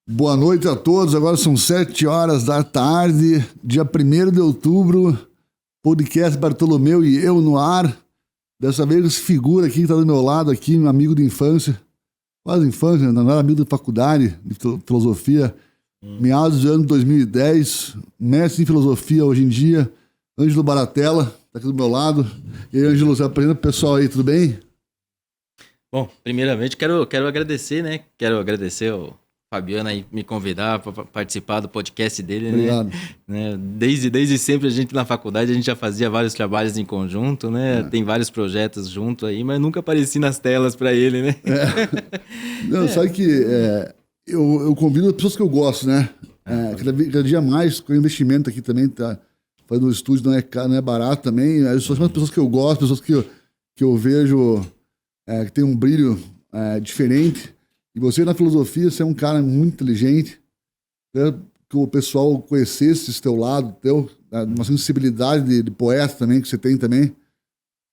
Boa noite a todos, agora são 7 horas da tarde, dia 1º de outubro, podcast Bartolomeu e eu no ar. Dessa vez esse figura aqui que está do meu lado aqui, meu amigo de infância, quase infância, não era amigo de faculdade, de filosofia, meados do ano 2010, mestre em filosofia hoje em dia, Ângelo Baratella, está aqui do meu lado. E aí, Ângelo, você apresenta pro pessoal aí, tudo bem? Bom, primeiramente quero agradecer, né? Quero agradecer ao Fabiano aí me convidar para participar do podcast dele, Obrigado. né? Desde sempre a gente na faculdade, a gente já fazia vários trabalhos em conjunto, né? Tem vários projetos junto aí, mas nunca apareci nas telas para ele, né? Não, sabe que eu convido as pessoas que eu gosto, né? Cada dia mais, com o investimento aqui também, tá fazendo o estúdio, não é barato também. Aí são as pessoas que eu gosto, pessoas que eu vejo que tem um brilho diferente. E você, na filosofia, você é um cara muito inteligente, né? Que o pessoal conhecesse esse teu lado, uma sensibilidade de poeta também, que você tem também.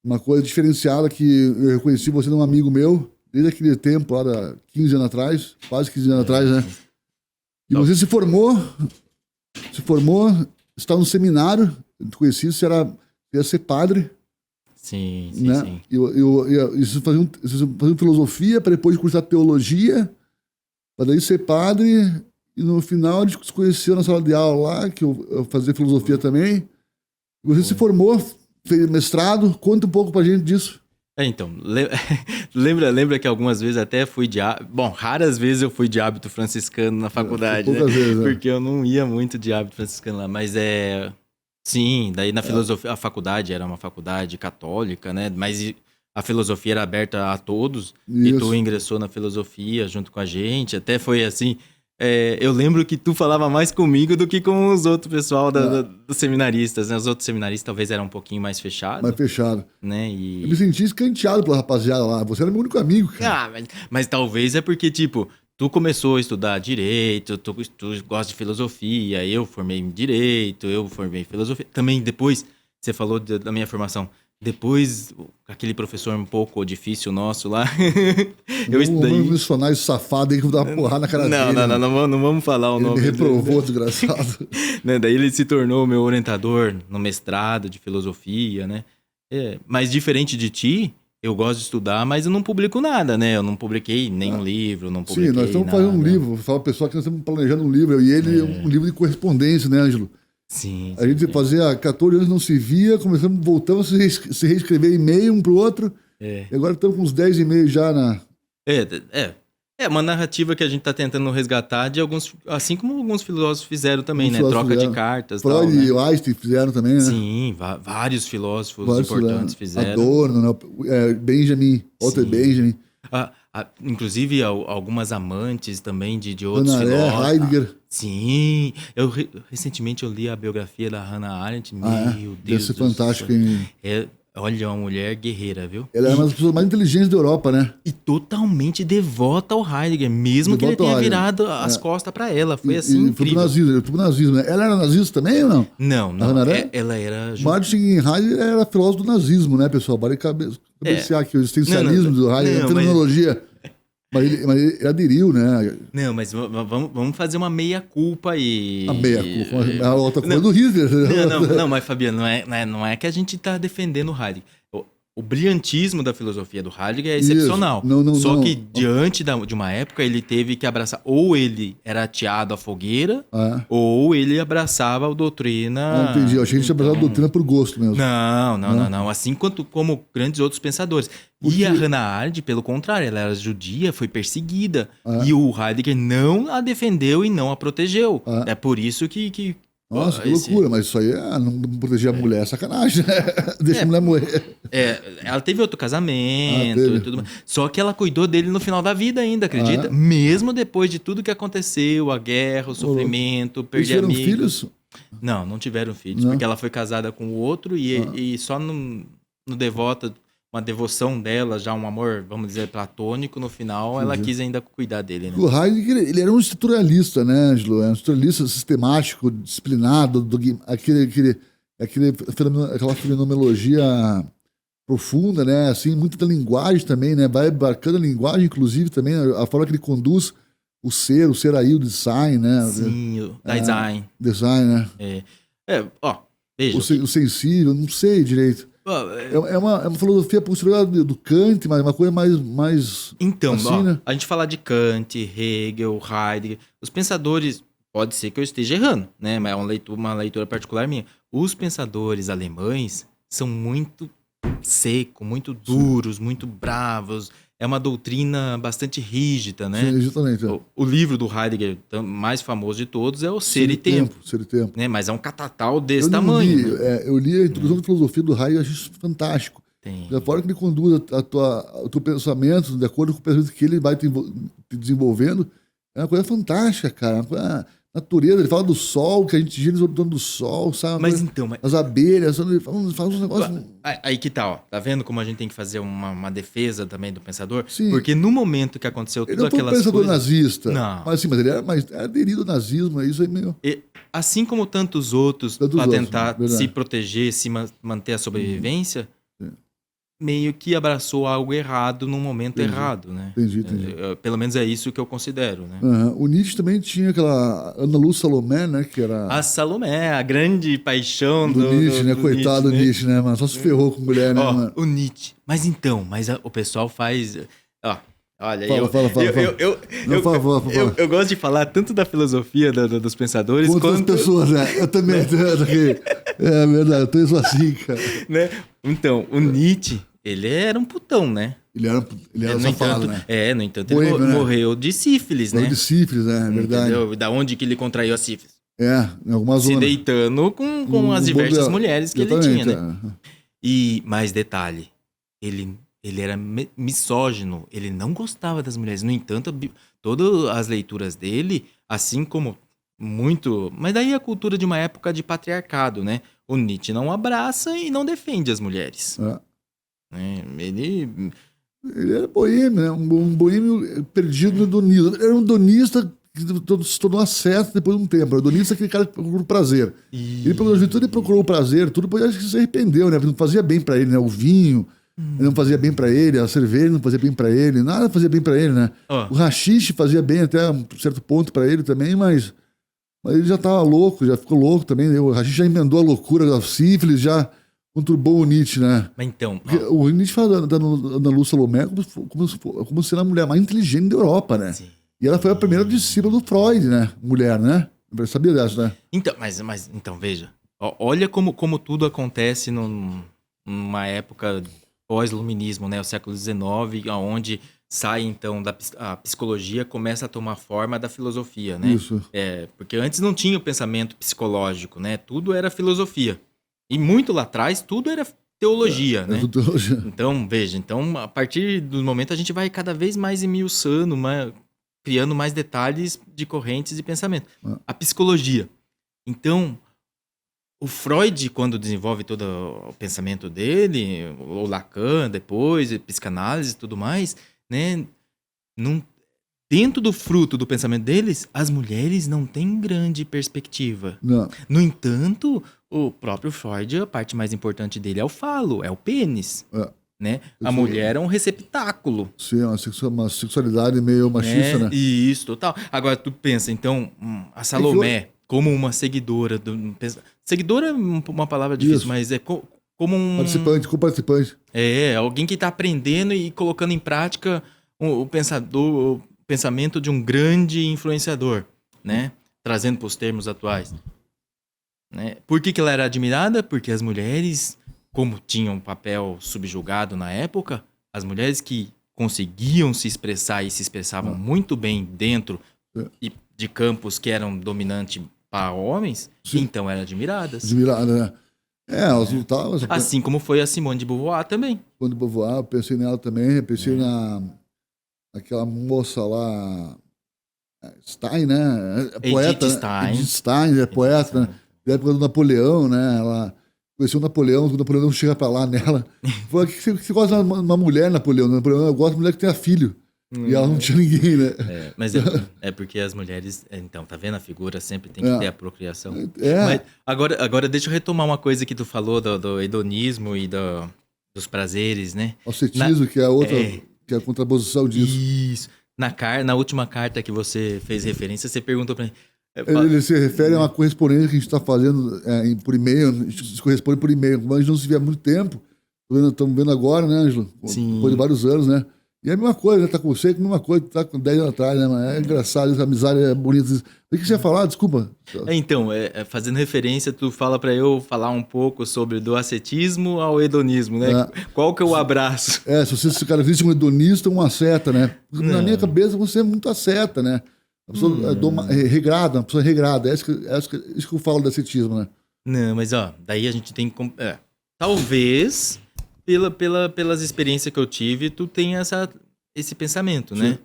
Uma coisa diferenciada que eu reconheci você de um amigo meu, desde aquele tempo, lá 15 anos atrás, quase 15 anos atrás, né? E você se formou, estava no seminário, eu te conheci, você ia ser padre. Sim. Vocês faziam filosofia para depois cursar teologia, para daí ser padre, e no final a gente se conheceu na sala de aula lá, que eu fazia filosofia também. Você se formou, fez mestrado, conta um pouco pra gente disso. Então, lembra que algumas vezes até fui raras vezes eu fui de hábito franciscano na faculdade, né? Vezes, né? Porque eu não ia muito de hábito franciscano lá, mas sim, daí na filosofia, a faculdade era uma faculdade católica, né? Mas a filosofia era aberta a todos. Isso. E tu ingressou na filosofia junto com a gente. Até foi assim, eu lembro que tu falava mais comigo do que com os outros pessoal dos seminaristas, né? Os outros seminaristas talvez eram um pouquinho mais fechados. Mais fechado. Né? Eu me senti escanteado pela rapaziada lá. Você era meu único amigo, cara. Mas talvez é porque, tipo, tu começou a estudar direito, tu gosta de filosofia, eu formei em direito, eu formei em filosofia. Também depois, você falou da minha formação, depois, aquele professor um pouco difícil nosso lá, eu estudei... Um missionário safado aí que vou dar uma porrada na cara dele. Não vamos falar o nome. Ele me reprovou, desgraçado. Né? Daí ele se tornou meu orientador no mestrado de filosofia, né? Mas diferente de ti... Eu gosto de estudar, mas eu não publico nada, né? Eu não publiquei nenhum livro, não publiquei nós estamos nada. fazendo um livro. Vou falar pro pessoal que nós estamos planejando um livro. Eu e ele, um livro de correspondência, né, Ângelo? Sim. A gente fazia 14 anos não se via, voltamos a se reescrever e-mail um pro outro. E agora estamos com uns 10 e-mails já na... É uma narrativa que a gente está tentando resgatar de alguns... Assim como alguns filósofos fizeram também, né? Troca de cartas. Freud tal, e Einstein fizeram também, né? Sim, vários filósofos importantes fizeram. Adorno, né? Benjamin, Walter Benjamin. Inclusive algumas amantes também de outros Hannah filósofos. Heidegger. Sim. Recentemente eu li a biografia da Hannah Arendt. Meu Deus. Deve ser fantástico, hein? Olha, uma mulher guerreira, viu? Ela é uma das pessoas mais inteligentes da Europa, né? E totalmente devota ao Heidegger, mesmo que ele tenha virado as costas pra ela. Foi assim, incrível. Foi pro nazismo, né? Ela era nazista também ou não? Não. Ela era... Martin Heidegger era filósofo do nazismo, né, pessoal? Bora cabecear aqui o existencialismo do Heidegger, a fenomenologia. Mas ele aderiu, né? Não, mas vamos fazer uma meia-culpa aí. A meia-culpa. A outra coisa do Hitler. Não, mas Fabiano, não é que a gente tá defendendo o Heidegger. O brilhantismo da filosofia do Heidegger é excepcional. Só que diante de uma época ele teve que abraçar, ou ele era ateado à fogueira, ou ele abraçava a doutrina... Entendi, eu achei que ele abraçava a doutrina por gosto mesmo. Não. Assim como grandes outros pensadores. E a Hannah Arendt, pelo contrário, ela era judia, foi perseguida. E o Heidegger não a defendeu e não a protegeu. É por isso que nossa, que loucura, mas isso aí não proteger a mulher é sacanagem, né? Deixa a mulher morrer. Ela teve outro casamento e tudo mais. Só que ela cuidou dele no final da vida ainda, acredita? Mesmo depois de tudo que aconteceu, a guerra, o sofrimento, perder amigos. Tiveram filhos? Não tiveram filhos, porque ela foi casada com o outro e só no devota, uma devoção dela, já um amor, vamos dizer, platônico, no final, ela quis ainda cuidar dele, né? O Heidegger, ele era um estruturalista, né, Ângelo? Era um estruturalista sistemático, disciplinado, aquela fenomenologia profunda, né? Assim, muito da linguagem também, né? Vai embarcando a linguagem, inclusive, também, a forma que ele conduz o ser aí, o design, né? Sim, o design. Design, né? Veja. O sensível, não sei direito. É uma filosofia posterior do Kant, mas uma coisa mais então, assim, né? A gente falar de Kant, Hegel, Heidegger, os pensadores, pode ser que eu esteja errando, né? Mas é uma leitura particular minha. Os pensadores alemães são muito secos, muito duros, muito bravos. É uma doutrina bastante rígida, né? Sim, exatamente. O livro do Heidegger, mais famoso de todos, é o Ser e Tempo. Ser e Tempo. Né? Mas é um catatal desse tamanho. Né? Eu li a introdução da filosofia do Heidegger, eu acho isso fantástico. Da forma que ele conduz o teu pensamento, de acordo com o pensamento que ele vai te desenvolvendo, é uma coisa fantástica, cara. Uma coisa, natureza, ele fala do sol, que a gente gira em torno do sol, sabe? Mas então... As abelhas, ele fala uns negócios... Aí que tal, ó. Tá vendo como a gente tem que fazer uma defesa também do pensador? Sim. Porque no momento que aconteceu tudo aquelas coisas... Ele não foi um pensador nazista. Não. Mas ele era aderido ao nazismo, é isso aí meio... Assim como tantos outros, para tentar se proteger, se manter a sobrevivência... meio que abraçou algo errado num momento errado, né? Entendi. Pelo menos é isso que eu considero, né? O Nietzsche também tinha aquela Ana Lu Salomé, né? Que era... A Salomé, a grande paixão do Nietzsche, né? Coitado do Nietzsche, né, mano? Só se ferrou com mulher, né, mano? O Nietzsche. Mas o pessoal faz... Olha, fala. Eu gosto de falar tanto da filosofia dos pensadores quanto das pessoas, né? Eu também. É verdade, eu tenho isso assim, cara. Né? Então, o Nietzsche, ele era um putão, né? Ele era safado, né? No entanto, ele morreu de sífilis, né? Morreu de sífilis, né? É verdade. Entendeu? Da onde que ele contraiu a sífilis? Em algumas zonas. Se deitando com as diversas mulheres que ele tinha, né? Mas detalhe, ele era misógino, ele não gostava das mulheres. No entanto, todas as leituras dele, assim como muito... Mas daí a cultura de uma época de patriarcado, né? O Nietzsche não abraça e não defende as mulheres. Ele era boêmio, né? Um boêmio perdido no hedonismo. Ele era um hedonista que se tornou acesso depois de um tempo. O hedonista é aquele cara que procura o prazer. Ele procurou o prazer, tudo, depois acho que se arrependeu, né? Não fazia bem pra ele, né? O vinho... não fazia bem pra ele, a cerveja não fazia bem pra ele, nada fazia bem pra ele, né? O haxixe fazia bem até um certo ponto pra ele também, mas ele já tava louco, já ficou louco também. O haxixe já emendou a loucura da sífilis, já conturbou o Nietzsche, né? Mas então... O Nietzsche fala da Ana Lu Salomé como sendo a mulher mais inteligente da Europa, né? Sim. E ela foi a primeira discípula do Freud, né? Mulher, né? Eu sabia dessa, né? Então, mas então, veja. Olha como tudo acontece numa época... pós-iluminismo, né, o século XIX, onde sai, então, a psicologia, começa a tomar forma da filosofia, né? Isso. Porque antes não tinha o pensamento psicológico, né? Tudo era filosofia. E muito lá atrás, tudo era teologia, né? Teologia. Então, veja, a partir do momento a gente vai cada vez mais esmiuçando, criando mais detalhes de correntes de pensamento. A psicologia. Então... O Freud, quando desenvolve todo o pensamento dele, o Lacan depois, psicanálise e tudo mais, né? Dentro do fruto do pensamento deles, as mulheres não têm grande perspectiva. Não. No entanto, o próprio Freud, a parte mais importante dele é o falo, é o pênis. Né? A mulher é um receptáculo. Sim, uma sexualidade meio machista, né? Isso, total. Agora, tu pensa, então, a Salomé... como uma seguidora. Seguidora é uma palavra difícil, isso. Mas é como um... Participante. Alguém que está aprendendo e colocando em prática o pensamento de um grande influenciador, né? Trazendo para os termos atuais. Né? Por que ela era admirada? Porque as mulheres, como tinham um papel subjugado na época, as mulheres que conseguiam se expressar e se expressavam muito bem dentro de campos que eram dominantes para homens, então eram admiradas. Né? Elas lutavam. Assim como foi a Simone de Beauvoir também. Simone de Beauvoir, eu pensei nela também, eu pensei naquela moça lá, Stein, né? Poeta. Edith Stein, é poeta, né? Da época do Napoleão, né? Ela conheceu o Napoleão não chega pra lá nela. Falou que você gosta de uma mulher, Napoleão. Napoleão, eu gosto de uma mulher que tenha filho. E ela não tinha ninguém, né? Mas é porque as mulheres... Então, tá vendo? A figura sempre tem que ter a procriação. Mas agora deixa eu retomar uma coisa que tu falou do hedonismo e dos prazeres, né? O ascetismo, que é a outra... que é a contraposição disso. Isso. Na última carta que você fez referência, você perguntou pra mim. Ele se refere a uma correspondência que a gente está fazendo por e-mail, a gente se corresponde por e-mail, mas a gente não se vê há muito tempo. Estamos vendo agora, né, Ângelo? Sim. Depois de vários anos, né? E é a mesma coisa, né? Tá com você, é a mesma coisa que tá com 10 anos atrás, né, mano? É engraçado, essa amizade é bonita. O que você ia falar? Desculpa. Então, fazendo referência, tu fala pra eu falar um pouco sobre do ascetismo ao hedonismo, né? Qual que é o abraço? Se você se caracteriza um hedonista, uma seta, né? Na minha cabeça, você é muito asceta, né? Uma pessoa regrada, uma pessoa regrada. É isso que eu falo do ascetismo, né? Não, mas daí a gente tem que... talvez, pelas experiências que eu tive, tu tenha esse pensamento, né?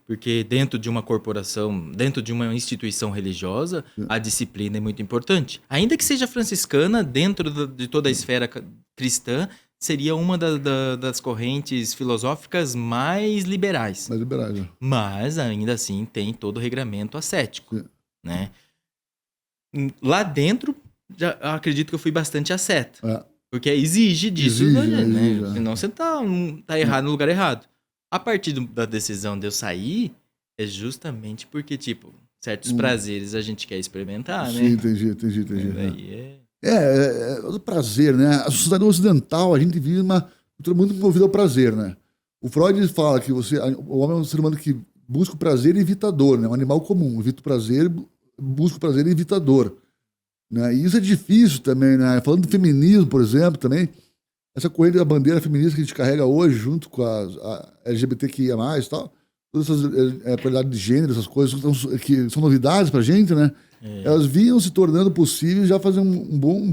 Porque dentro de uma corporação, dentro de uma instituição religiosa, a disciplina é muito importante. Ainda que seja franciscana, dentro de toda a esfera cristã, seria uma das correntes filosóficas mais liberais. Mais liberais, né? Mas, ainda assim, tem todo o regramento ascético, né? Lá dentro, já acredito que eu fui bastante asceta. Porque exige disso, né? Senão você tá errado no lugar errado. A partir da decisão de eu sair, é justamente porque, tipo, certos prazeres a gente quer experimentar, né? Sim, entendi. Daí o prazer, né? A sociedade ocidental, a gente vive uma cultura muito movida ao prazer, né? O Freud fala que o homem é um ser humano que busca o prazer evitador, né? Um animal comum, evita o prazer, busca o prazer evitador. Né? E isso é difícil também, né? Falando do feminismo, por exemplo, também, essa corrente da bandeira feminista que a gente carrega hoje, junto com a LGBTQIA+, e tal, todas essas qualidade de gênero, essas coisas que são novidades pra gente, né? Elas vinham se tornando possíveis já fazendo um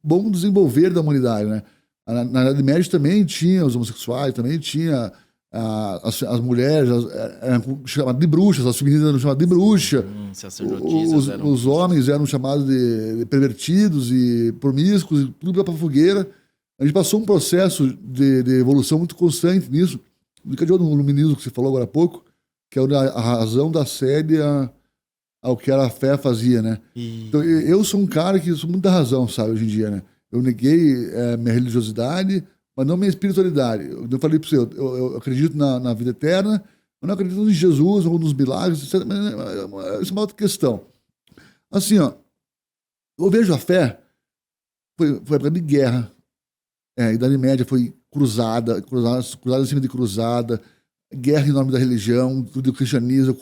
bom desenvolver da humanidade, né? Na Idade Média também tinha os homossexuais, também tinha as mulheres, eram chamadas de bruxas, as femininas eram chamadas de bruxa, os homens eram chamados de pervertidos e promíscuos, e tudo para fogueira. A gente passou um processo de evolução muito constante nisso. Liga no luminismo que você falou agora há pouco, que é a razão da sede ao que a fé fazia, né? Então, eu sou um cara que sou muito da razão, sabe, hoje em dia, né? Eu neguei minha religiosidade, mas não minha espiritualidade. Eu falei para você, eu acredito na vida eterna, mas não acredito em Jesus ou nos milagres, etc. Isso é uma outra questão. Assim, eu vejo a fé, foi época de guerra. A Idade Média foi cruzada em cima de cruzada, guerra em nome da religião, do cristianismo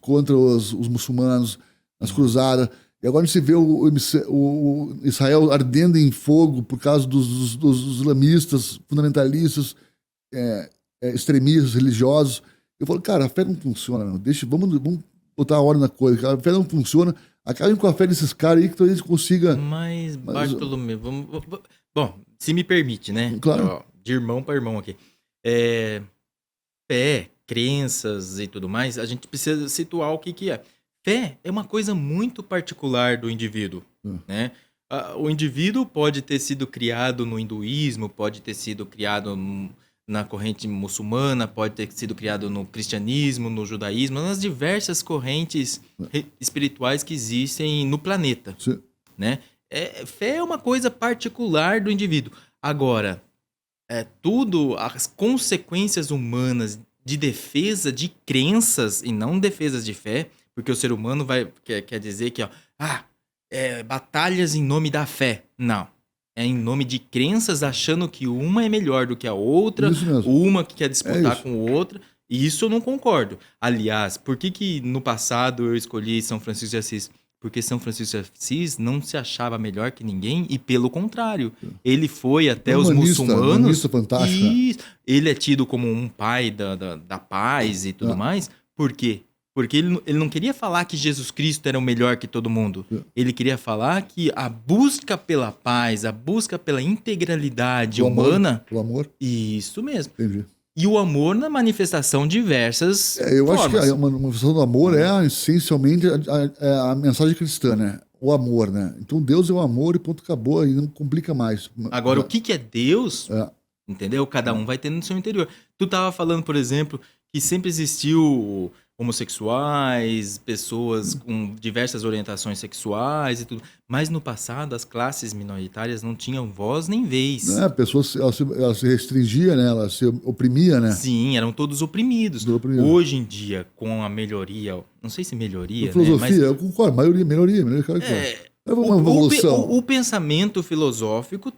contra os muçulmanos, as cruzadas. E agora a gente vê o Israel ardendo em fogo por causa dos islamistas, fundamentalistas, extremistas, religiosos. Eu falo, cara, a fé não funciona, não. Vamos botar a ordem na coisa. Cara, a fé não funciona. Acabem com a fé desses caras aí que talvez a gente consiga... Mas Bartolomeu, bom, se me permite, né? Claro. De irmão para irmão aqui. Fé, crenças e tudo mais, a gente precisa situar o que é. Fé é uma coisa muito particular do indivíduo, né? O indivíduo pode ter sido criado no hinduísmo, pode ter sido criado na corrente muçulmana, pode ter sido criado no cristianismo, no judaísmo, nas diversas correntes espirituais que existem no planeta, né? Fé é uma coisa particular do indivíduo. Agora, as consequências humanas de defesa de crenças e não defesas de fé, porque o ser humano quer dizer que batalhas em nome da fé. Não. É em nome de crenças, achando que uma é melhor do que a outra, uma que quer disputar com outra. E isso eu não concordo. Aliás, por que no passado eu escolhi São Francisco de Assis? Porque São Francisco de Assis não se achava melhor que ninguém e, pelo contrário, ele foi até os muçulmanos. Humanista fantástico. E ele é tido como um pai da paz e tudo mais. Por quê? Porque ele não queria falar que Jesus Cristo era o melhor que todo mundo. Ele queria falar que a busca pela paz, a busca pela integralidade humana... O amor. Isso mesmo. Entendi. E o amor na manifestação diversas eu formas. Acho que a manifestação do amor é essencialmente a mensagem cristã, né? O amor, né? Então Deus é o amor e ponto, acabou, e não complica mais. Agora, o que é Deus, entendeu? Cada um vai ter no seu interior. Tu tava falando, por exemplo, que sempre existiu homossexuais, pessoas com diversas orientações sexuais e tudo. Mas no passado, as classes minoritárias não tinham voz nem vez. A pessoa ela se restringia, né? Ela se oprimia, né? Sim, eram todos oprimidos. Hoje em dia, com a melhoria, não sei se melhoria, a filosofia, né? Mas, eu concordo, melhoria, claro que é uma evolução. O pensamento filosófico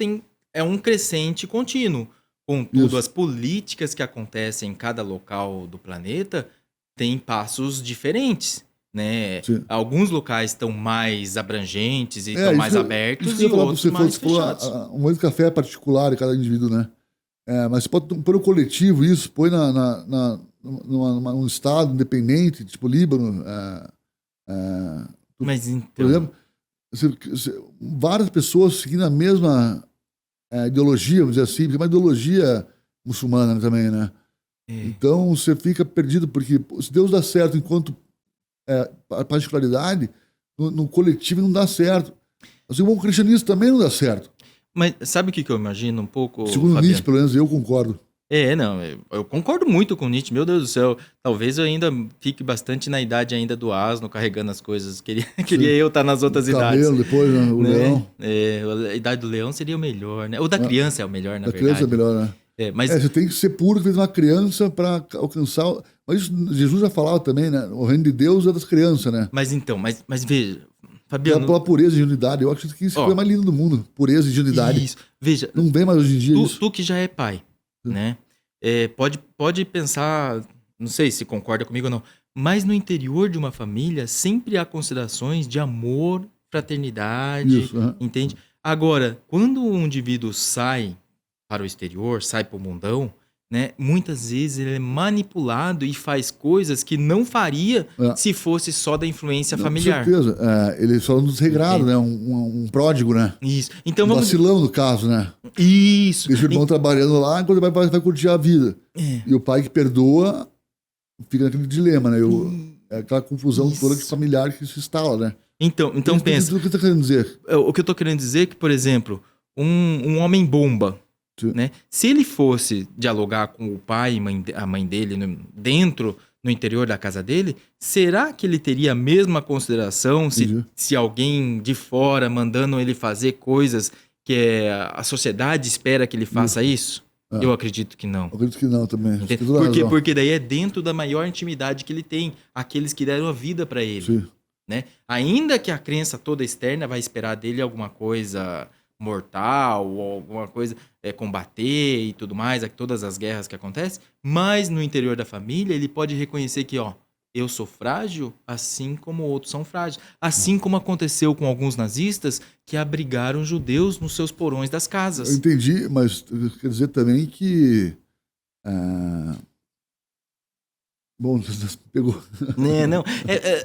é um crescente contínuo. Contudo, as políticas que acontecem em cada local do planeta têm passos diferentes, né? Sim. Alguns locais estão mais abrangentes e estão mais abertos e outros mais fechados. Um momento de café é particular de cada indivíduo, né? Mas você pode pôr no coletivo isso, põe num estado independente, tipo Líbano. Mas então... Por exemplo, várias pessoas seguindo a mesma ideologia, vamos dizer assim, porque é uma ideologia muçulmana também, né? Então você fica perdido, porque se Deus dá certo enquanto a particularidade, no coletivo não dá certo. Assim, o cristianismo também não dá certo. Mas sabe o que eu imagino um pouco, segundo Nietzsche, pelo menos eu concordo. Não, eu concordo muito com o Nietzsche, meu Deus do céu. Talvez eu ainda fique bastante na idade ainda do asno, carregando as coisas. Queria eu estar nas outras idades. Depois, né? O leão. A idade do leão seria o melhor, né? O da criança é o melhor, na verdade. Da criança é o melhor, né? Mas... você tem que ser puro que fez uma criança para alcançar... Mas isso, Jesus já falava também, né? O reino de Deus é das crianças, né? Mas então, mas veja... Fabiano, pela pureza e ingenuidade. Eu acho que isso é a mais linda do mundo. Pureza e ingenuidade. Isso. Veja... Não vem mais hoje em dia isso. Tu que já é pai, né? Pode pensar... Não sei se concorda comigo ou não. Mas no interior de uma família sempre há considerações de amor, fraternidade, entende? Agora, quando um indivíduo sai para o exterior, sai para o mundão, né? Muitas vezes ele é manipulado e faz coisas que não faria se fosse só da influência familiar. Com certeza. Ele só um desregrado, né? Um pródigo, né? Isso. Então, vamos... vacilão, no caso, né? Isso. Deixa o irmão trabalhando lá enquanto ele vai curtir a vida. E o pai que perdoa fica naquele dilema, né? Aquela confusão toda de familiar que se instala, né? Então pensa... O que você está querendo dizer? O que eu estou querendo dizer é que, por exemplo, um homem bomba, né? Se ele fosse dialogar com o pai e a mãe dele no interior da casa dele, será que ele teria a mesma consideração se alguém de fora mandando ele fazer coisas que a sociedade espera que ele faça isso? Eu acredito que não. Eu acredito que não também. Porque daí é dentro da maior intimidade que ele tem, aqueles que deram a vida para ele. Sim. Né? Ainda que a crença toda externa vai esperar dele alguma coisa mortal ou alguma coisa combater e tudo mais, todas as guerras que acontecem, mas no interior da família ele pode reconhecer que eu sou frágil assim como outros são frágeis, assim como aconteceu com alguns nazistas que abrigaram judeus nos seus porões das casas. Eu entendi, mas quer dizer também que bom, você pegou. Não.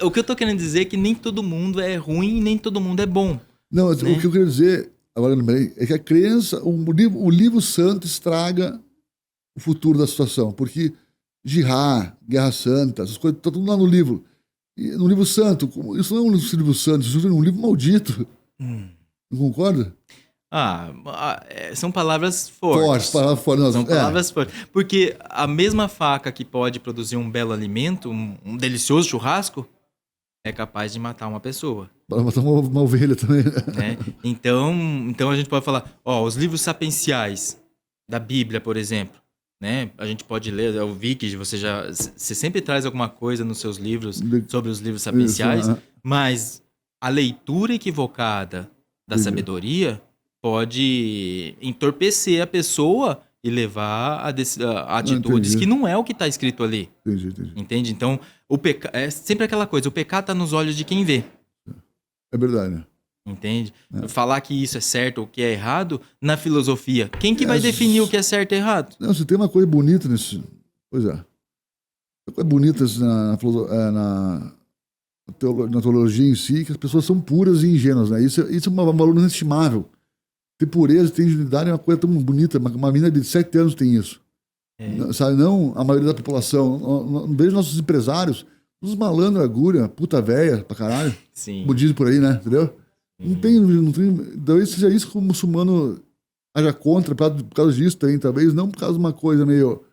O que eu tô querendo dizer é que nem todo mundo é ruim e nem todo mundo é bom. Não, né? O que eu queria dizer, agora eu lembrei, é que a crença, o livro santo estraga o futuro da situação, porque Jihad, Guerra Santa, essas coisas, tá tudo lá no livro. E no livro santo, isso não é um livro santo, isso é um livro maldito. Não concorda? São palavras fortes. São palavras fortes. Porque a mesma faca que pode produzir um belo alimento, um delicioso churrasco, é capaz de matar uma pessoa. Para matar uma ovelha também. Né? Então a gente pode falar, os livros sapienciais da Bíblia, por exemplo, né? A gente pode ler, eu vi que você sempre traz alguma coisa nos seus livros sobre os livros sapienciais, mas a leitura equivocada da sabedoria pode entorpecer a pessoa e levar a atitudes que não é o que está escrito ali. Entendi. Entende? Então, é sempre aquela coisa, o pecado está nos olhos de quem vê. É verdade, né? Entende? Falar que isso é certo ou que é errado, na filosofia, quem que vai definir o que é certo e errado? Não, você tem uma coisa bonita nisso. Pois é. Uma coisa bonita na teologia em si, que as pessoas são puras e ingênuas, né? Isso é um valor inestimável. Ter pureza, ter ingenuidade é uma coisa tão bonita. Uma menina de 7 anos tem isso. Sabe? Não a maioria da população. Vejo nossos empresários, uns malandros, agulha, puta véia pra caralho. Sim. Budismo por aí, né? Entendeu? Não tem. Talvez seja isso que o muçulmano haja contra, por causa disso também, talvez, não por causa de uma coisa meio.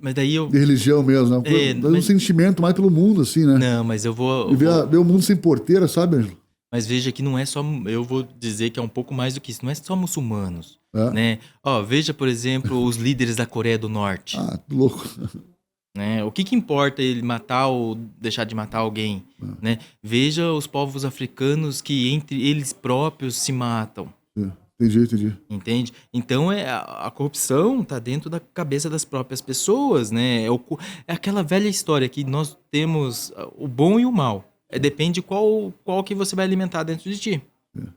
Mas daí eu... De religião mesmo, né? Um sentimento mais pelo mundo, assim, né? Não, mas eu vou... E ver o mundo sem porteira, sabe, Ângelo? Mas veja que não é só... Eu vou dizer que é um pouco mais do que isso. Não é só muçulmanos, né? Veja, por exemplo, os líderes da Coreia do Norte. Ah, que louco. Né? O que importa ele matar ou deixar de matar alguém? Né? Veja os povos africanos que entre eles próprios se matam. Entendi. Entende? Então a corrupção está dentro da cabeça das próprias pessoas, né? É aquela velha história que nós temos o bom e o mal. Depende qual que você vai alimentar dentro de ti.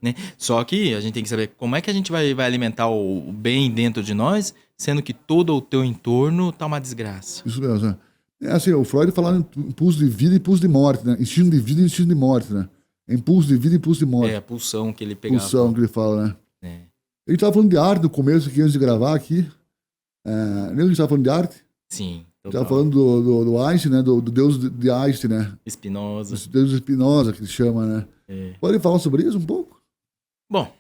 Né? Só que a gente tem que saber como é que a gente vai alimentar o bem dentro de nós, sendo que todo o teu entorno tá uma desgraça. Isso mesmo, né? É assim, o Freud falava em impulso de vida e impulso de morte, né? Instinto de vida e instinto de morte, né? Impulso de vida e impulso de morte. É a pulsão que ele pegava. Pulsão que ele fala, né? É. Ele tava falando de arte no começo aqui, antes de gravar aqui. Lembra que a gente tava falando de arte? Sim. Tava falando do Einstein, né? Do Deus de Einstein, né? Spinoza. Esse Deus Spinoza, que ele chama, né? Pode falar sobre isso um pouco? Bom,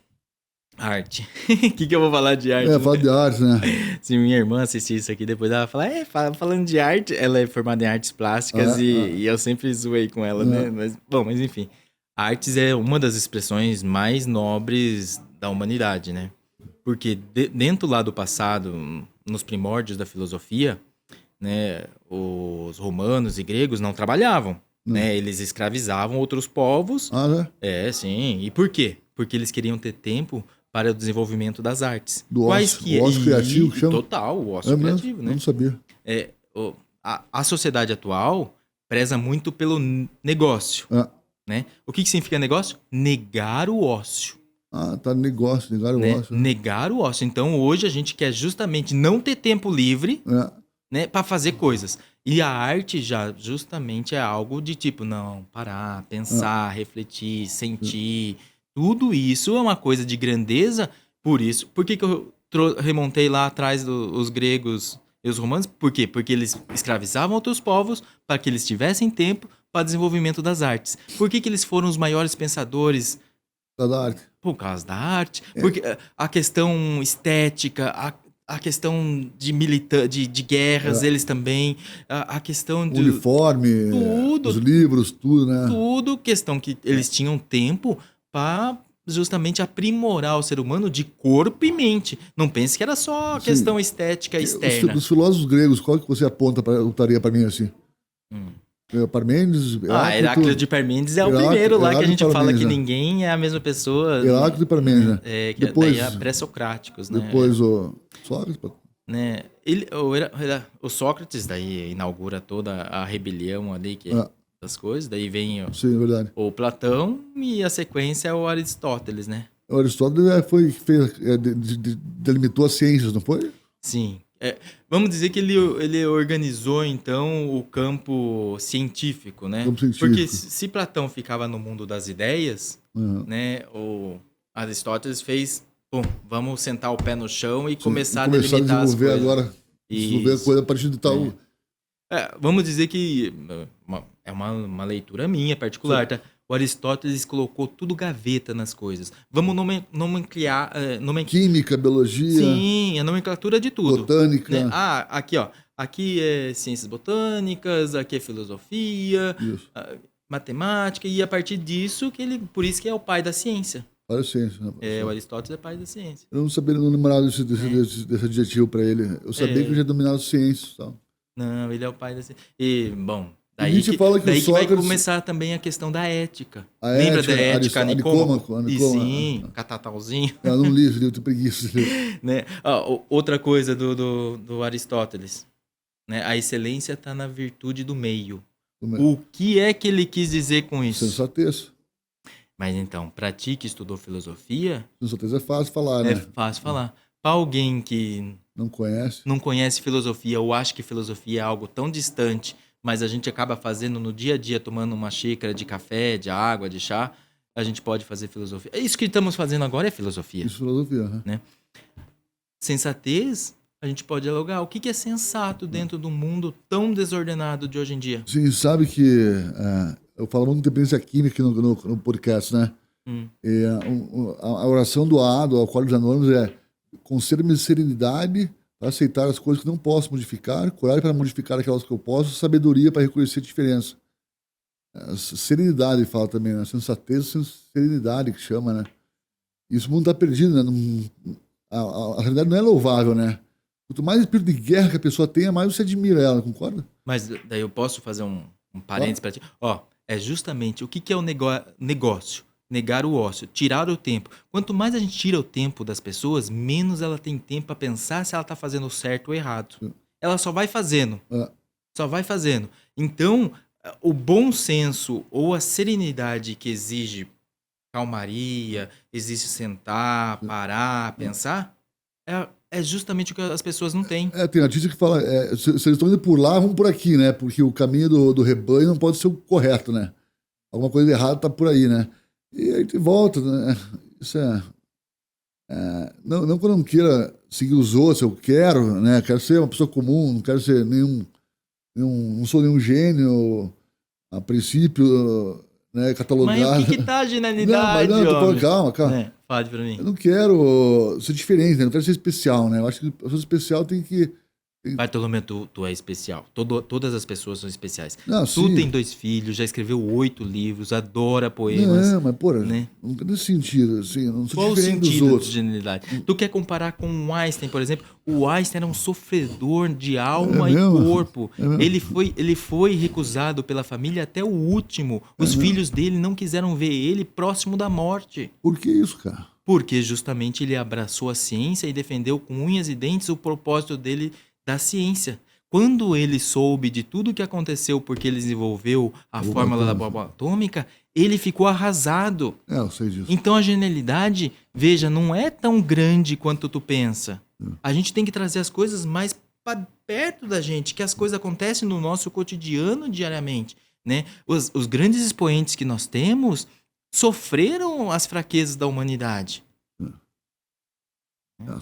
arte. O que eu vou falar de arte? Falar de arte, né? Se minha irmã assistir isso aqui, depois ela vai falar, falando de arte, ela é formada em artes plásticas e eu sempre zoei com ela, né? Mas enfim. Artes é uma das expressões mais nobres da humanidade, né? Porque dentro lá do passado, nos primórdios da filosofia, né, os romanos e gregos não trabalhavam, né? Eles escravizavam outros povos. Sim. E por quê? Porque eles queriam ter tempo para o desenvolvimento das artes. O ócio criativo que chama? Total, o ócio criativo, né? Eu não sabia. A sociedade atual preza muito pelo negócio, né? O que significa negócio? Negar o ócio. Negócio, negar o ócio. Negar o ócio. Então, hoje a gente quer justamente não ter tempo livre, né, para fazer coisas. E a arte já justamente é algo de tipo, não, parar, pensar, refletir, sentir. Tudo isso é uma coisa de grandeza. Por isso, por que eu remontei lá atrás os gregos e os romanos? Por quê? Porque eles escravizavam outros povos para que eles tivessem tempo para o desenvolvimento das artes. Por que eles foram os maiores pensadores? Da arte. Por causa da arte. Porque a questão estética, a questão de guerras, eles também, a questão do... uniforme, tudo, os livros, tudo, né? Tudo, questão que eles tinham tempo para justamente aprimorar o ser humano de corpo e mente. Não pense que era só questão estética externa. Os filósofos gregos, qual que você apontaria para mim assim? Parmênides, Heráclito de Parmênides é o primeiro lá que a gente fala que ninguém é a mesma pessoa. Heráclito de Parmênides, né? Depois, daí é pré-socráticos, né? Depois o Sócrates. Né? O Sócrates daí inaugura toda a rebelião ali, das coisas. Daí vem o Platão e a sequência é o Aristóteles, né? O Aristóteles delimitou as ciências, não foi? Sim. Vamos dizer que ele organizou, então, o campo científico, né? Porque se Platão ficava no mundo das ideias, né, o Aristóteles fez, vamos sentar o pé no chão e começar a delimitar as coisas. Agora, desenvolver a coisa a partir de tal... vamos dizer que é uma leitura minha particular, tá? O Aristóteles colocou tudo gaveta nas coisas. Vamos nomenclar... Química, biologia... Sim, a nomenclatura de tudo. Botânica... Né? Aqui, ó. Aqui é ciências botânicas, aqui é filosofia, matemática, e a partir disso, por isso que é o pai da ciência. Pai da ciência. O Aristóteles é pai da ciência. Eu não sabia, não lembrava desse adjetivo para ele. Eu sabia que ele já dominava ciências e tal. Não, ele é o pai da ciência. E, bom... Daí que Sócrates... vai começar também a questão da ética. Lembra da ética Nicômaco? Sim, Catatalzinho. Eu não li, eu tenho preguiça. Né? Outra coisa do Aristóteles. Né? A excelência está na virtude do meio. O que é que ele quis dizer com isso? Sensatez. Mas então, para ti que estudou filosofia... Sensatez é fácil falar, né? É fácil falar. Para alguém que... Não conhece filosofia ou acha que filosofia é algo tão distante... mas a gente acaba fazendo no dia a dia, tomando uma xícara de café, de água, de chá, a gente pode fazer filosofia. Isso que estamos fazendo agora é filosofia. Isso é filosofia, né? Sensatez, a gente pode dialogar. O que é sensato dentro do mundo tão desordenado de hoje em dia? Sim, sabe que eu falo muito de dependência química aqui no podcast, né? E a oração do alcoólicos anônimos é conceda-me serenidade para aceitar as coisas que não posso modificar, coragem para modificar aquelas que eu posso, sabedoria para reconhecer a diferença. Serenidade, fala também, né? Sensatez, serenidade, que chama, né? Isso o mundo está perdido, né? A realidade não é louvável, né? Quanto mais espírito de guerra que a pessoa tenha, mais você admira ela, concorda? Mas daí eu posso fazer um parênteses para ti? Ó, é justamente o que é o negócio? Negar o ócio, tirar o tempo. Quanto mais a gente tira o tempo das pessoas, menos ela tem tempo para pensar se ela tá fazendo certo ou errado. Ela só vai fazendo. Só vai fazendo. Então, o bom senso ou a serenidade que exige calmaria, exige sentar, parar, pensar, é justamente o que as pessoas não têm. Tem artista que fala, se eles estão indo por lá, vamos por aqui, né? Porque o caminho do rebanho não pode ser o correto, né? Alguma coisa errada tá por aí, né? E aí a gente volta, né? Isso não que eu não queira seguir os outros, eu quero, né? Quero ser uma pessoa comum, não quero ser não sou nenhum gênio, a princípio, né, catalogado. Mas o que tá a genialidade, não, tô falando, calma. Fale pra mim. Eu não quero ser diferente, né? Não quero ser especial, né? Eu acho que a pessoa especial tem que... Bartolomeu, tu é especial. Todas as pessoas são especiais. Não, Tu sim. tem 2 filhos, já escreveu 8 livros, adora poemas. Não, mas, porra, né? não tem sentido, assim, eu não sou Qual o diferente dos sentido outros. de genialidade? Tu quer comparar com o Einstein, por exemplo? O Einstein era um sofredor de alma e corpo. Ele foi recusado pela família até o último. Os filhos dele não quiseram ver ele próximo da morte. Por que isso, cara? Porque justamente ele abraçou a ciência e defendeu com unhas e dentes o propósito dele da ciência. Quando ele soube de tudo o que aconteceu porque ele desenvolveu a fórmula da bomba atômica, ele ficou arrasado. Eu sei disso. Então a genialidade, veja, não é tão grande quanto tu pensa. A gente tem que trazer as coisas mais para perto da gente, que as coisas acontecem no nosso cotidiano diariamente, né? Os grandes expoentes que nós temos sofreram as fraquezas da humanidade.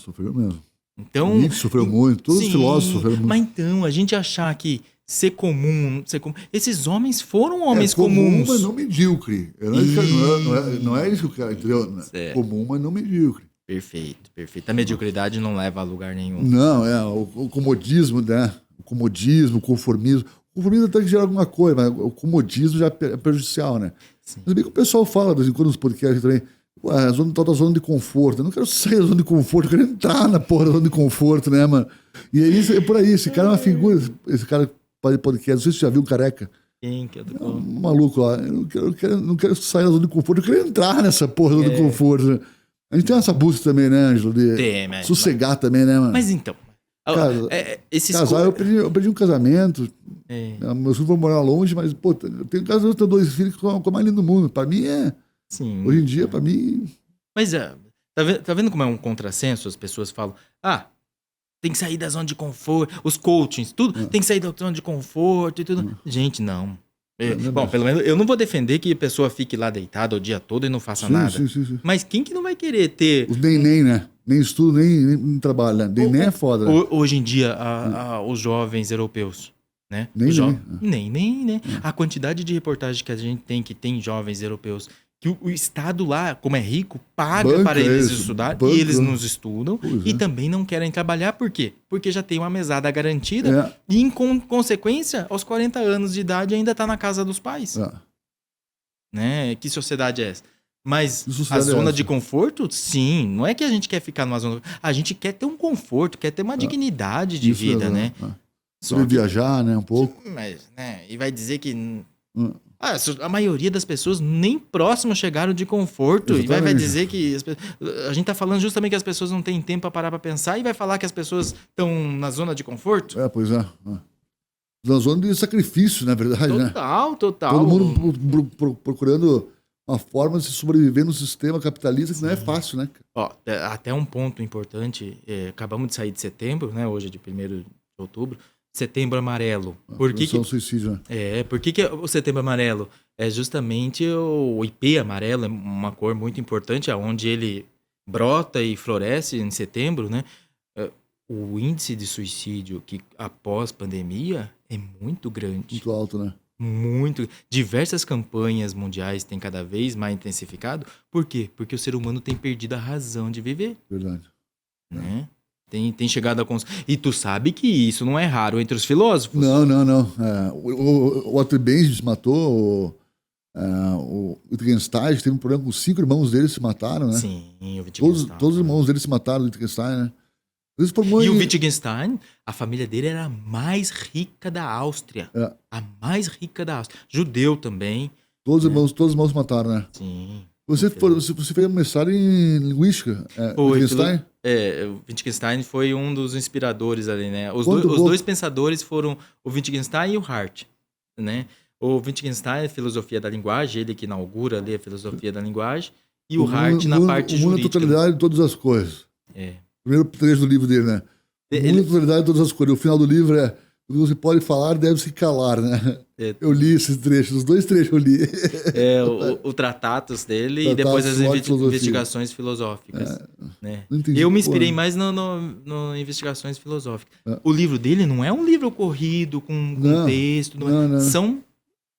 Sofreu mesmo. Então, Nietzsche sofreu muito, todos os filósofos sofreram muito. Mas então, a gente achar que ser comum... Esses homens foram homens comuns. Comum, mas não medíocre. Não é isso que eu quero, entendeu? Certo. Comum, mas não medíocre. Perfeito. A mediocridade não leva a lugar nenhum. Não, o comodismo, né? O comodismo, o conformismo. O conformismo até que gera alguma coisa, mas o comodismo já é prejudicial, né? Sim. Mas bem que o pessoal fala, de vez em quando, nos podcasts também, a tal da zona de conforto. Eu não quero sair da zona de conforto, eu quero entrar na porra da zona de conforto, né, mano? E aí, é por aí, esse cara é uma figura, esse cara de podcast, não sei se você já viu o Careca. Quem que eu tô Um maluco lá, eu não quero sair da zona de conforto, eu quero entrar nessa porra da zona de conforto, né? A gente tem essa busca também, né, Ângelo? De sossegar também, né, mano? Mas então... Casar, eu perdi um casamento. Meus filhos vão morar longe, mas, pô, eu tenho casa, eu tenho 2 filhos que são a mais linda do mundo. Pra mim Sim. Hoje em dia, pra mim. Mas tá vendo como é um contrassenso? As pessoas falam, tem que sair da zona de conforto. Os coachings, tudo, tem que sair da zona de conforto e tudo. Gente, não. Bom, pelo menos eu não vou defender que a pessoa fique lá deitada o dia todo e não faça nada. Sim. Mas quem que não vai querer ter... Os nem, né? Nem estudo, nem trabalho. Né? Nem é foda. Né? Hoje em dia, os jovens europeus, né? Nem, né? A quantidade de reportagens que a gente tem, que tem jovens europeus, que o Estado lá, como é rico, paga para eles estudar e eles não estudam e também não querem trabalhar. Por quê? Porque já tem uma mesada garantida e, em consequência, aos 40 anos de idade ainda está na casa dos pais. Né? Que sociedade é essa? Mas a zona de conforto, sim. Não é que a gente quer ficar numa zona... A gente quer ter um conforto, quer ter uma dignidade de vida, né? Sobre viajar, né? Um pouco. Mas, né? E vai dizer que... a maioria das pessoas nem próximo chegaram de conforto. Exatamente. E vai dizer que... A gente tá falando justamente que as pessoas não têm tempo para parar para pensar e vai falar que as pessoas estão na zona de conforto? Pois é. Na zona de sacrifício, na verdade, total, né? Total. Todo mundo procurando uma forma de se sobreviver no sistema capitalista que não é fácil, né? Até um ponto importante. Acabamos de sair de setembro, né? Hoje é de 1º de outubro. Setembro Amarelo. Por que suicídio, né? Por que é o Setembro Amarelo? É justamente o IP amarelo, é uma cor muito importante, onde ele brota e floresce em setembro, né? O índice de suicídio que após pandemia é muito grande. Muito alto, né? Muito. Diversas campanhas mundiais têm cada vez mais intensificado. Por quê? Porque o ser humano tem perdido a razão de viver. Verdade. Né? Tem chegado a... E tu sabe que isso não é raro entre os filósofos. Não. O Walter Benjamin se matou, o Wittgenstein teve um problema com 5 irmãos dele se mataram, né? Sim, o Wittgenstein. Todos os irmãos dele se mataram do Wittgenstein, né? E o Wittgenstein, a família dele era a mais rica da Áustria. A mais rica da Áustria. Judeu também. Todos os irmãos se mataram, né? Sim. Você fez um mestrado em linguística, Wittgenstein? O Wittgenstein foi um dos inspiradores ali, né? Os dois pensadores foram o Wittgenstein e o Hart, né? O Wittgenstein, filosofia da linguagem, ele que inaugura ali a filosofia da linguagem, e o Hart na parte jurídica. O mundo é a totalidade de todas as coisas. Primeiro trecho do livro dele, né? O mundo é a totalidade de todas as coisas. O final do livro é: o que você pode falar deve se calar, né? Eu li esses trechos, os 2 trechos eu li. O Tratatus dele e depois as investigações filosóficas. Né? Eu me inspirei mais no investigações filosóficas. O livro dele não é um livro corrido, com texto. Não. São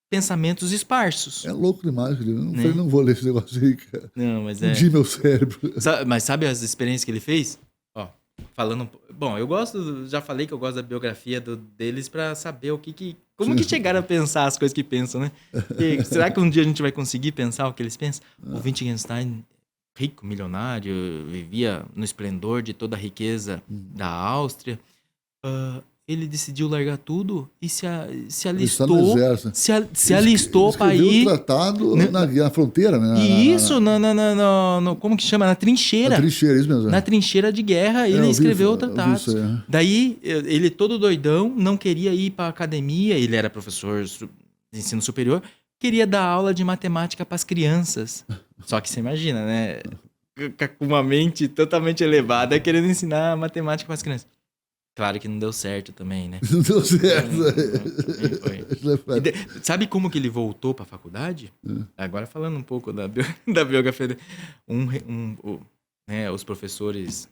pensamentos esparsos. É louco demais, eu não vou ler esse negócio aí, cara. Não, mas Fundi meu cérebro. Mas sabe as experiências que ele fez? Ó, falando... Bom, já falei que eu gosto da biografia deles pra saber como que chegaram a pensar as coisas que pensam, né? Será que um dia a gente vai conseguir pensar o que eles pensam? O Wittgenstein, rico, milionário, vivia no esplendor de toda a riqueza da Áustria. Ele decidiu largar tudo e se alistou. Se alistou para ir. Um tratado na fronteira, né? Como que chama? Na trincheira. Na trincheira, isso mesmo. Na trincheira de guerra, ele escreveu o tratado. Daí, ele todo doidão, não queria ir para academia, ele era professor de ensino superior, queria dar aula de matemática para as crianças. Só que você imagina, né? Com uma mente totalmente elevada, querendo ensinar matemática para as crianças. Claro que não deu certo também, né? Não deu certo. Não foi. Sabe como que ele voltou para a faculdade? Agora falando um pouco da biografia dele. Os professores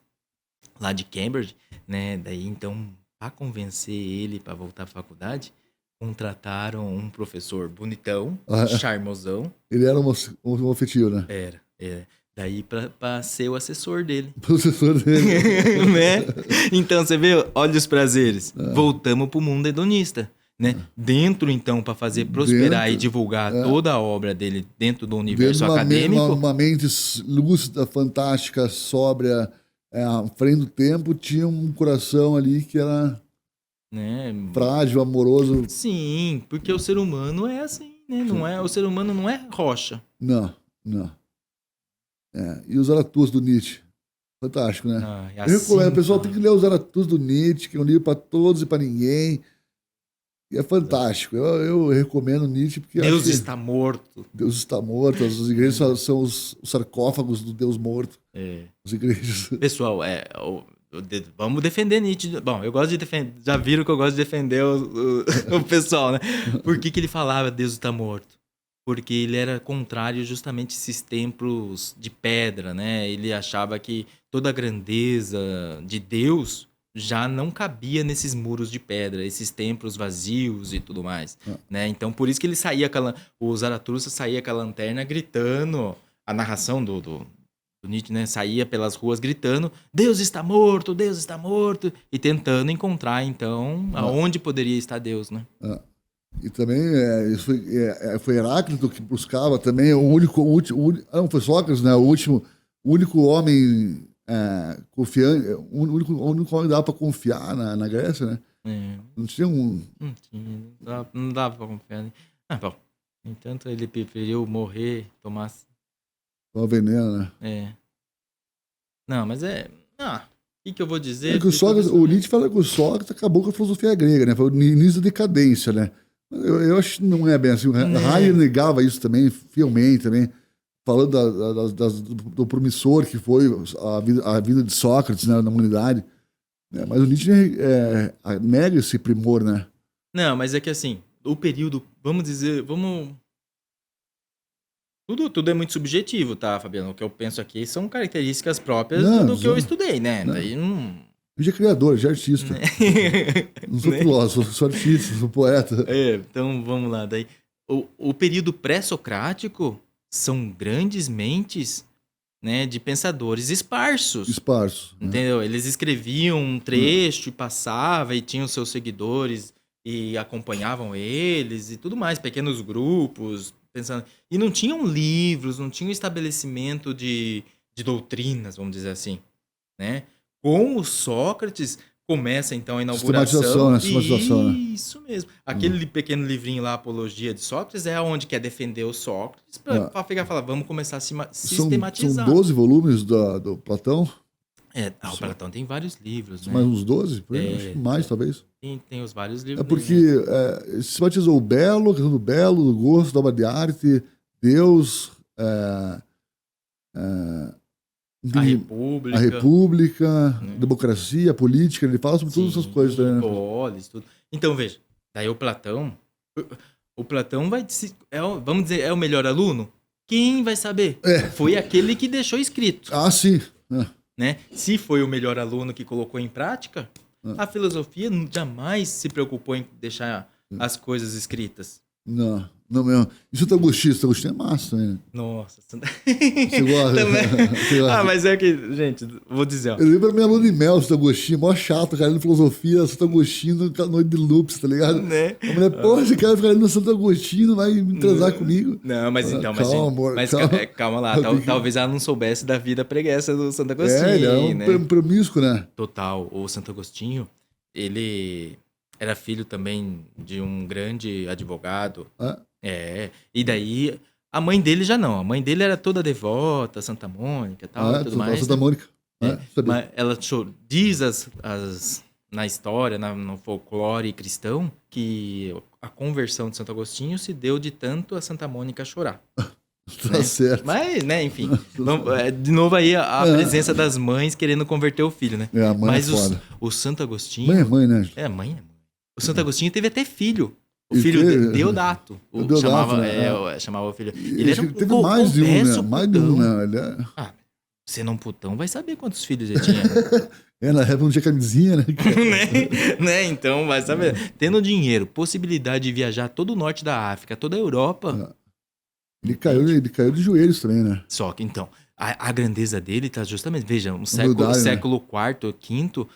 lá de Cambridge, né? Daí, então, para convencer ele para voltar para a faculdade, contrataram um professor bonitão, charmosão. Ele era homoafetivo, né? Era. Daí pra ser o assessor dele. O assessor dele. Né? Então, você vê, olha os prazeres. Voltamos pro mundo hedonista. Né? Dentro, então, para fazer prosperar e divulgar toda a obra dele dentro do universo acadêmico. Uma mente lúcida, fantástica, sóbria, à frente do tempo, tinha um coração ali que era frágil, amoroso. Sim, porque o ser humano é assim, né? O ser humano não é rocha. Não. E o Zaratustra do Nietzsche. Fantástico, né? Eu recomendo. O pessoal tem que ler o Zaratustra do Nietzsche, que é um livro para todos e para ninguém. E é fantástico. Eu recomendo Nietzsche porque... Deus está morto. Deus está morto. As igrejas são os sarcófagos do Deus morto. As igrejas. Pessoal, vamos defender Nietzsche. Bom, eu gosto de defender... Já viram que eu gosto de defender o pessoal, né? Por que ele falava Deus está morto? Porque ele era contrário justamente a esses templos de pedra, né? Ele achava que toda a grandeza de Deus já não cabia nesses muros de pedra, esses templos vazios e tudo mais, né? Então, por isso que ele saía o Zaratustra saía com a lanterna gritando, a narração do Nietzsche, né? Saía pelas ruas gritando, Deus está morto, e tentando encontrar, então, aonde poderia estar Deus, né? E também foi Heráclito que buscava também não foi Sócrates, né? O único homem confiante, o único homem que dava para confiar na Grécia, né? Não tinha não dava para confiar. Bom, no entanto, ele preferiu morrer, tomar veneno, né? Não, mas o que eu vou dizer? O Nietzsche fala que o Sócrates acabou com a filosofia grega, né? Foi o início da decadência, né? Eu acho que não é bem assim. O Hayek negava isso também, fielmente também, falando do promissor que foi a vida de Sócrates, né, na humanidade. Mas o Nietzsche nega esse primor, né? Não, mas é que assim, o período, tudo é muito subjetivo, tá, Fabiano? O que eu penso aqui são características próprias do que eu estudei, né? Daí não... Eu já é criador, já é artista. Não sou filósofo, sou artista, sou poeta. Então vamos lá. Daí, o período pré-socrático são grandes mentes né, de pensadores esparsos. Esparso. Né? Entendeu? Eles escreviam um trecho e passava e tinham seus seguidores e acompanhavam eles e tudo mais, pequenos grupos, pensando. E não tinham livros, não tinha um estabelecimento de doutrinas, vamos dizer assim, né? Com o Sócrates começa então a inauguração. Sistematização, né? Sistematização, né? Isso mesmo. Aquele pequeno livrinho lá, Apologia de Sócrates, é onde quer defender o Sócrates para pegar e falar, vamos começar a sistematizar. São 12 volumes do Platão? O Platão tem vários livros, né? Mais uns 12? Por aí, acho que mais, talvez. Tem os vários livros. É porque sistematizou o belo, a questão do belo, do gosto, da obra de arte, Deus, A a República, democracia, a política, ele fala sobre todas essas coisas. Né? Polis, tudo. Então, veja, daí o Platão vai, vamos dizer, é o melhor aluno? Quem vai saber? Foi aquele que deixou escrito. Ah, sim. Né? Se foi o melhor aluno que colocou em prática, a filosofia jamais se preocupou em deixar as coisas escritas. Não mesmo. E Santo Agostinho? Santo Agostinho é massa também, né? Nossa. Você gosta? Você gosta? Mas é que, gente, vou dizer, ó. Eu lembro da minha lua de mel, Santo Agostinho, mó chato, cara, de filosofia, Santo Agostinho, noite de loops, tá ligado? Né? A mulher, porra, esse cara fica ali no Santo Agostinho, vai me transar comigo. Não, mas então, calma, amor, calma lá, talvez ela não soubesse da vida preguiça do Santo Agostinho. Ele é né? Promíscuo, né? Total. O Santo Agostinho, ele era filho também de um grande advogado. E daí a mãe dele já não. A mãe dele era toda devota, Santa Mônica e tal, tudo mais. Santa Mônica. Mas ela diz na história, no folclore cristão, que a conversão de Santo Agostinho se deu de tanto a Santa Mônica chorar. Tá certo. Mas, né, enfim. De novo aí a presença das mães querendo converter o filho, né? A mãe Mas é foda. O Santo Agostinho... Mãe é mãe, né? Mãe é mãe. O Santo Agostinho teve até filho. O filho Deodato. Chamava o filho. Ele era teve mais de um, né? Mais de um, né? Sendo um putão, vai saber quantos filhos ele tinha. Na época não tinha camisinha, né? né? Então, vai saber. Tendo dinheiro, possibilidade de viajar todo o norte da África, toda a Europa. Ele caiu de joelhos também, né? Só que, então, a grandeza dele tá justamente... Veja, século IV, V,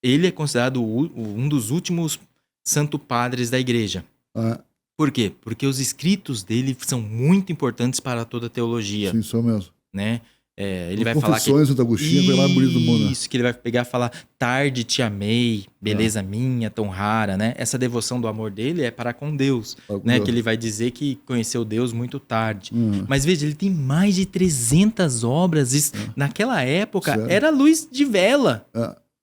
ele é considerado um dos últimos santo padres da igreja. Por quê? Porque os escritos dele são muito importantes para toda a teologia. Sim, são mesmo. Né? Ele vai falar que... Santo Agostinho, a coisa mais bonita do mundo. Isso, que ele vai pegar e falar, tarde te amei, beleza minha, tão rara, né? Essa devoção do amor dele é para com Deus, né? Deus. Que ele vai dizer que conheceu Deus muito tarde. Mas veja, ele tem mais de 300 obras. Naquela época, era luz de vela.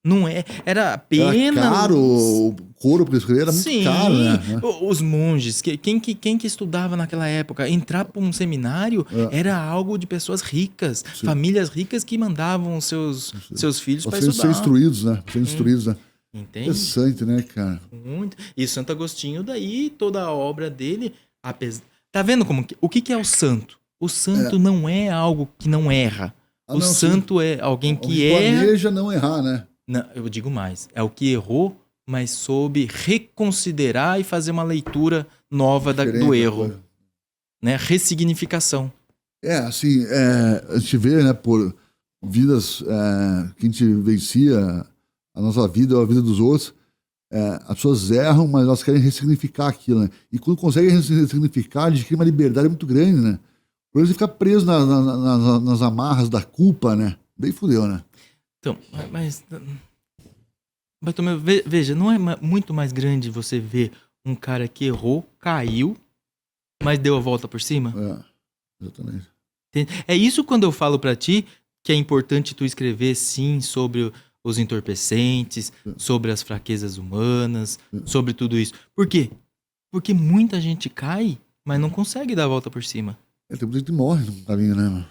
Não era apenas... Era caro, o couro para escrever era muito caro, né? Os monges, quem que estudava naquela época? Entrar para um seminário era algo de pessoas ricas, famílias ricas que mandavam seus filhos para estudar. Ser instruídos, né? Ser instruídos, né? Entende? Interessante, né, cara? Muito. E Santo Agostinho, daí, toda a obra dele... Tá vendo o que é o santo? O santo não é algo que não erra. Santo é alguém que erra... planeja não errar, né? Não, eu digo mais. É o que errou, mas soube reconsiderar e fazer uma leitura nova do erro. Né? Ressignificação. Assim, a gente vê, né, por vidas que a gente vencia a nossa vida ou a vida dos outros, as pessoas erram, mas elas querem ressignificar aquilo, né? E quando conseguem ressignificar, eles criam uma liberdade muito grande, né? Por isso ficar preso nas amarras da culpa, né? Daí fudeu, né? Então, mas veja, não é muito mais grande você ver um cara que errou, caiu, mas deu a volta por cima? Exatamente. É isso quando eu falo pra ti que é importante tu escrever, sim, sobre os entorpecentes, sobre as fraquezas humanas, sobre tudo isso. Por quê? Porque muita gente cai, mas não consegue dar a volta por cima. Tem muita gente que morre no caminho, né, mano?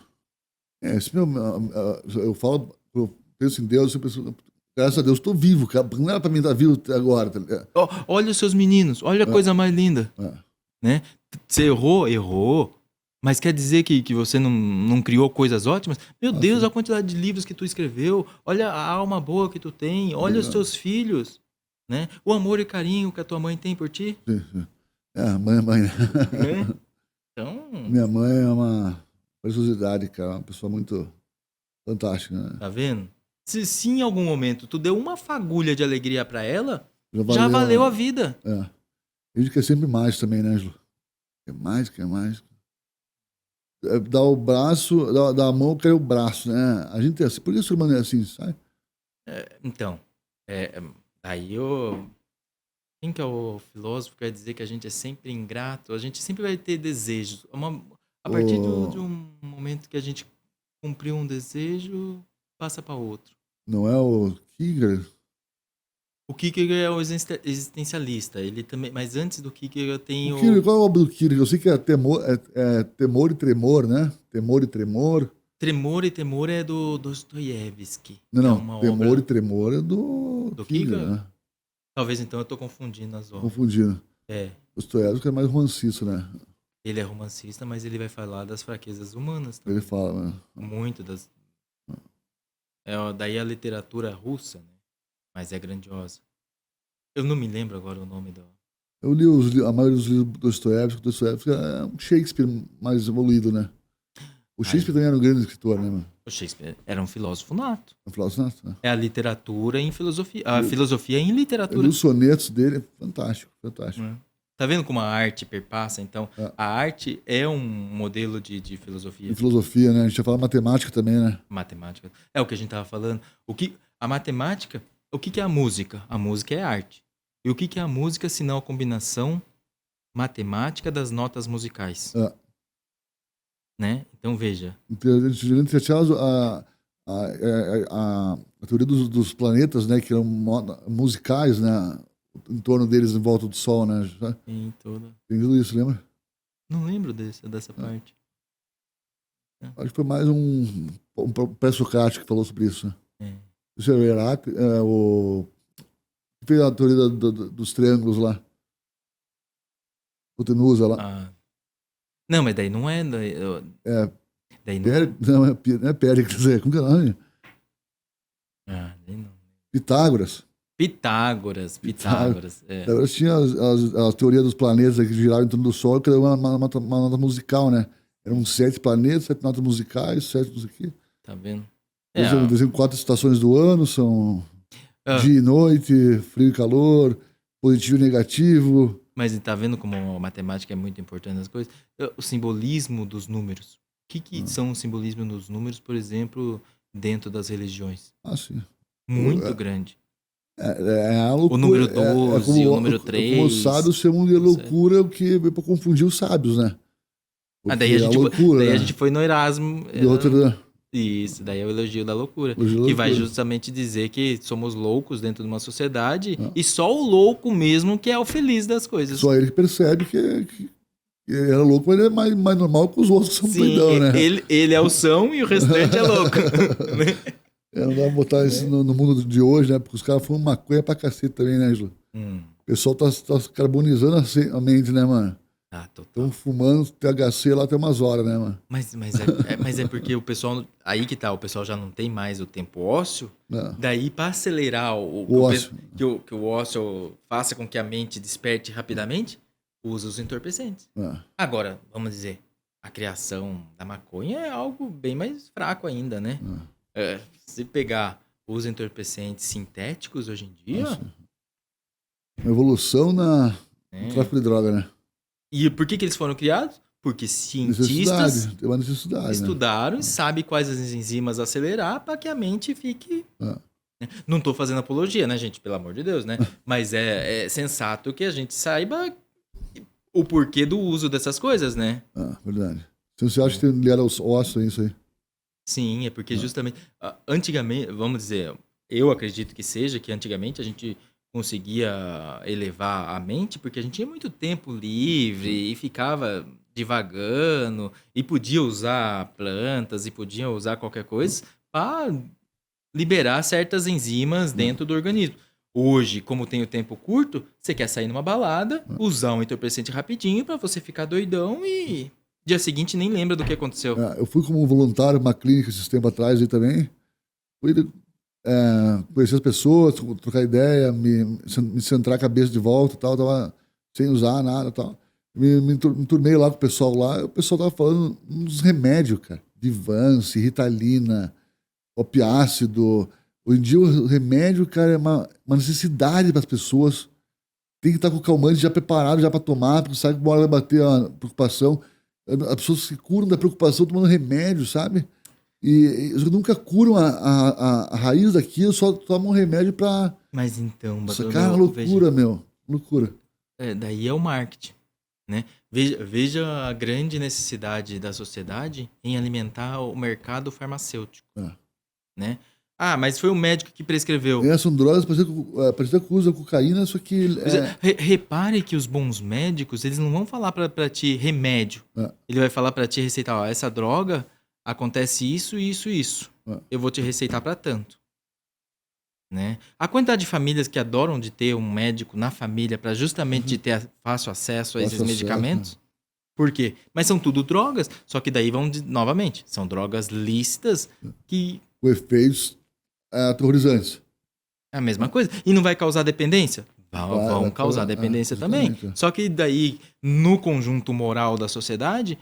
Eu falo... Eu penso em Deus, eu penso, graças a Deus, estou vivo, cara. Não era pra mim estar vivo até agora. Tá ligado? Olha os seus meninos, olha a coisa mais linda. Né? Você errou, mas quer dizer que você não criou coisas ótimas? Meu Deus, a quantidade de livros que tu escreveu, olha a alma boa que tu tem, olha os teus filhos, né? O amor e carinho que a tua mãe tem por ti. Sim. Mãe é mãe, né? Então... Minha mãe é uma preciosidade, cara, uma pessoa muito... Fantástico, né? Tá vendo? Se em algum momento tu deu uma fagulha de alegria pra ela, Já já valeu valeu. a vida. É. A gente quer sempre mais também, né, Ângelo? Quer mais, quer mais. Dá o braço, dá a mão, quer o braço, né? A gente é assim. Por isso o humano é assim, sabe? Então, aí o. Quem que é o filósofo que quer dizer que a gente é sempre ingrato? A gente sempre vai ter desejos. A partir de O, um momento que a gente cumpriu um desejo, passa para outro. não é o Kierkegaard? O Kierkegaard é o existencialista. Ele também, mas antes do Kierkegaard tem O o Kierkegaard, qual é a obra do Kierkegaard? Eu sei que é Temor e Tremor, né? Temor e Tremor. Tremor e Temor é do Dostoiévski. Não, É não. uma Temor e obra Tremor é do do Kierkegaard, Kierkegaard? né? Talvez então eu estou confundindo as obras. Confundindo. É, Dostoiévski é mais romancista, né? ele é romancista, mas ele vai falar das fraquezas humanas Ele também. fala, né? Muito das. Daí a literatura russa, né? Mas é grandiosa. Eu não me lembro agora o nome do. Eu li a maioria dos livros do Dostoiévski. Dostoiévski é um Shakespeare mais evoluído, né? O Shakespeare também era um grande escritor, né, mano? O Shakespeare era um filósofo nato. No final, né? É a literatura em filosofia. A filosofia em Eu literatura. li os sonetos dele, fantástico, fantástico. Tá vendo como a arte perpassa? Então, É. a arte é um modelo de filosofia. Em filosofia, né? A gente já fala matemática também, né? Matemática. É o que a gente tava falando. A matemática, o que é a música? A música é arte. E o que é a música se não a combinação matemática das notas musicais? É. Né? Então, veja. Então, a gente já tinha a teoria dos planetas, né? Que eram musicais, né? Em torno deles, em volta do Sol, né? Em toda. Tem tudo isso, lembra? Não lembro dessa parte. Acho que foi mais um pré-socrático que falou sobre isso, né? É. Isso é o Heráclito, que fez a teoria dos triângulos lá. Hipotenusa lá. Ah. Não, mas daí não é. Daí não é. Não é Péricles, como que é o nome? Daí não. Pitágoras. Pitágoras. É. Pitágoras tinha a teoria dos planetas que giravam em torno do Sol, que era uma nota musical, né? Eram 7 planetas, 7 notas musicais, 7 não sei o quê. Tá vendo? Eles têm 4 estações do ano, são Ah. dia e noite, frio e calor, positivo e negativo. Mas tá vendo como a matemática é muito importante nas coisas? O simbolismo dos números. O que são o simbolismo dos números, por exemplo, dentro das religiões? Ah, sim. Muito grande. É a loucura. O número 12, o número 3. Como os sábios chamam de loucura, o que veio pra confundir os sábios, né? Daí loucura, a gente foi no Erasmo. Do Rotterdam. Isso, daí é o elogio da loucura. Elogio que da vai loucura. justamente dizer que somos loucos dentro de uma sociedade e só o louco mesmo que é o feliz das coisas. Só ele que percebe que era louco, mas ele é mais normal que os outros que são doidão, né? Ele é o são e o restante é louco. Né? Não dá pra botar isso no mundo de hoje, né? Porque os caras fumam maconha pra cacete também, né, Angelo? O pessoal tá carbonizando a mente, né, mano? Total. Estão fumando THC lá até umas horas, né, mano? Mas é porque o pessoal. Aí que tá, o pessoal já não tem mais o tempo ósseo. Daí, pra acelerar O ócio. que o ósseo faça com que a mente desperte rapidamente, usa os entorpecentes. Agora, vamos dizer, a criação da maconha é algo bem mais fraco ainda, né? Se pegar os entorpecentes sintéticos hoje em dia. Uma evolução no tráfico de droga, né? E por que eles foram criados? Porque cientistas Tem uma necessidade, estudaram e sabem quais as enzimas acelerar para que a mente fique. Não estou fazendo apologia, né, gente? Pelo amor de Deus, né? Mas é sensato que a gente saiba o porquê do uso dessas coisas, né? Verdade. Então você acha que tem ligado aos ossos isso aí? Sim, é porque justamente. Antigamente, vamos dizer, eu acredito que seja que antigamente a gente conseguia elevar a mente porque a gente tinha muito tempo livre e ficava divagando e podia usar plantas e podia usar qualquer coisa para liberar certas enzimas dentro do organismo. Hoje, como tem o tempo curto, você quer sair numa balada, usar um entorpecente rapidinho para você ficar doidão e dia seguinte nem lembra do que aconteceu. Eu fui como voluntário numa clínica esses tempos atrás aí também. Fui conhecer as pessoas, trocar ideia, me centrar a cabeça de volta e tal, tava sem usar nada e tal. Me turnei lá com o pessoal lá, o pessoal tava falando uns remédios, cara, de Vance, Ritalina, opiácido. Hoje em dia o remédio, cara, é uma necessidade para as pessoas. Tem que estar com o calmante já preparado já para tomar, porque sabe que uma hora vai bater a preocupação. As pessoas se curam da preocupação tomando remédio, sabe? E eles nunca curam a raiz daquilo, só tomam remédio para... Mas então, Isso, cara, loucura, meu. Loucura. Daí é o marketing, né? Veja a grande necessidade da sociedade em alimentar o mercado farmacêutico, né? Ah, mas foi o médico que prescreveu. São drogas parecidas que usam cocaína, só que... Repare que os bons médicos, eles não vão falar para ti remédio. Ele vai falar para ti receitar, ó, essa droga acontece isso, isso, isso. Eu vou te receitar para tanto. Né? A quantidade de famílias que adoram de ter um médico na família para justamente ter fácil acesso a esses medicamentos. Por quê? Mas são tudo drogas, só que daí novamente, são drogas lícitas que... Com efeitos aterrorizantes. É a mesma coisa. E não vai causar dependência? Vão causar dependência também. Só que daí, no conjunto moral da sociedade,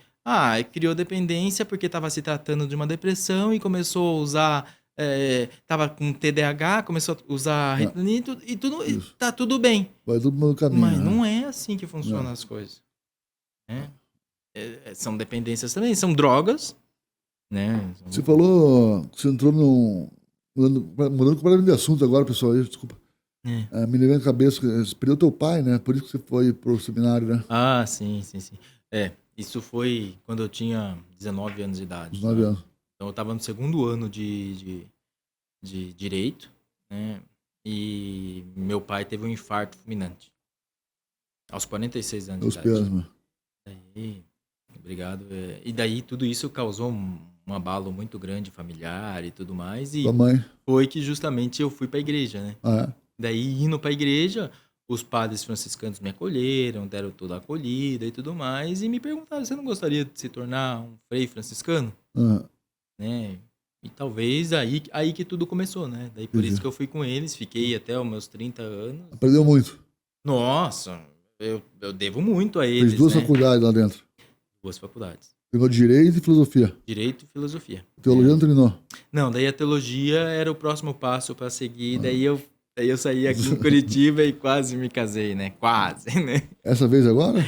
criou dependência porque estava se tratando de uma depressão e começou a usar... tava com TDAH, começou a usar Ritalina e tudo, tá tudo bem. Vai tudo no caminho. Mas não é assim que funcionam as coisas. Né? São dependências também, são drogas. Né? Você falou que você entrou mudando completamente de assunto agora, pessoal. Desculpa. Me levei na cabeça que você perdeu teu pai, né? Por isso que você foi pro seminário, né? Ah, sim. Isso foi quando eu tinha 19 anos de idade. 19 anos. Então eu estava no segundo ano de Direito, né? E meu pai teve um infarto fulminante. Aos 46 anos de idade. Meus pés, mano. Obrigado. E daí tudo isso causou um abalo muito grande familiar e tudo mais. E tua mãe? Foi que justamente eu fui para a igreja, né? Daí, indo para a igreja, os padres franciscanos me acolheram, deram toda a acolhida e tudo mais, e me perguntaram, você não gostaria de se tornar um frei franciscano? Né? E talvez aí que tudo começou, né? Daí por isso que eu fui com eles, fiquei até os meus 30 anos. Aprendeu muito? Nossa, eu devo muito a eles, Fez duas faculdades lá dentro? 2 faculdades. Treinou Direito e Filosofia? Direito e Filosofia. Teologia não treinou? Não, daí a teologia era o próximo passo para seguir, daí eu saí aqui em Curitiba e quase me casei, né? Quase, né? Essa vez agora?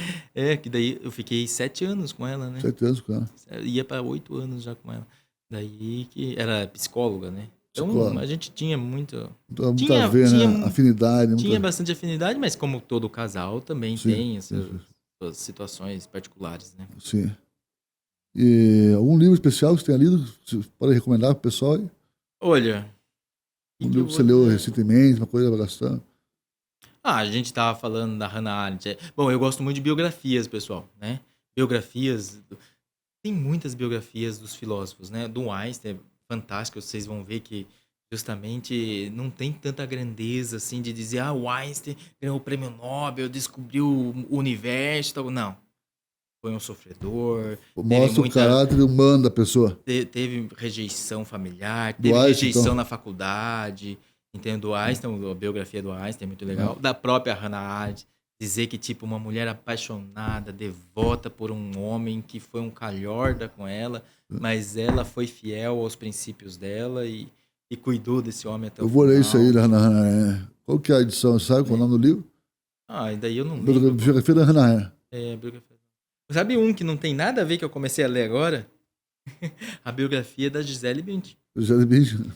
Que daí eu fiquei 7 anos com ela, né? 7 anos com ela. Ia para 8 anos já com ela. Daí que era psicóloga, né? Então a gente tinha muito a ver, né? Afinidade. Tinha bastante afinidade, mas como todo casal também tem essas situações particulares, né? Sim. E algum livro especial que você tenha lido? Você pode recomendar para o pessoal? Olha... Um livro que você leu recentemente, uma coisa bastante. A gente estava falando da Hannah Arendt. Bom, eu gosto muito de biografias, pessoal, né? Biografias... Tem muitas biografias dos filósofos, né? Do Einstein, é fantástico. Vocês vão ver que justamente não tem tanta grandeza assim de dizer o Einstein ganhou o prêmio Nobel, descobriu o universo, tal. Não. Foi um sofredor. Mostra o caráter humano da pessoa. Teve rejeição familiar, teve rejeição na faculdade. Entendo do Einstein, a biografia do Einstein é muito legal. Da própria Hannah Arendt. Dizer que, tipo, uma mulher apaixonada, devota por um homem que foi um calhorda com ela, mas ela foi fiel aos princípios dela e cuidou desse homem até o final. Eu vou ler isso aí, Hannah Arendt. Qual que é a edição? Sabe qual é o nome do livro? E daí eu não lembro. Biografia da Hannah Arendt. Biografia. Sabe um que não tem nada a ver que eu comecei a ler agora? A biografia da Gisele Bündchen. Gisele Bündchen?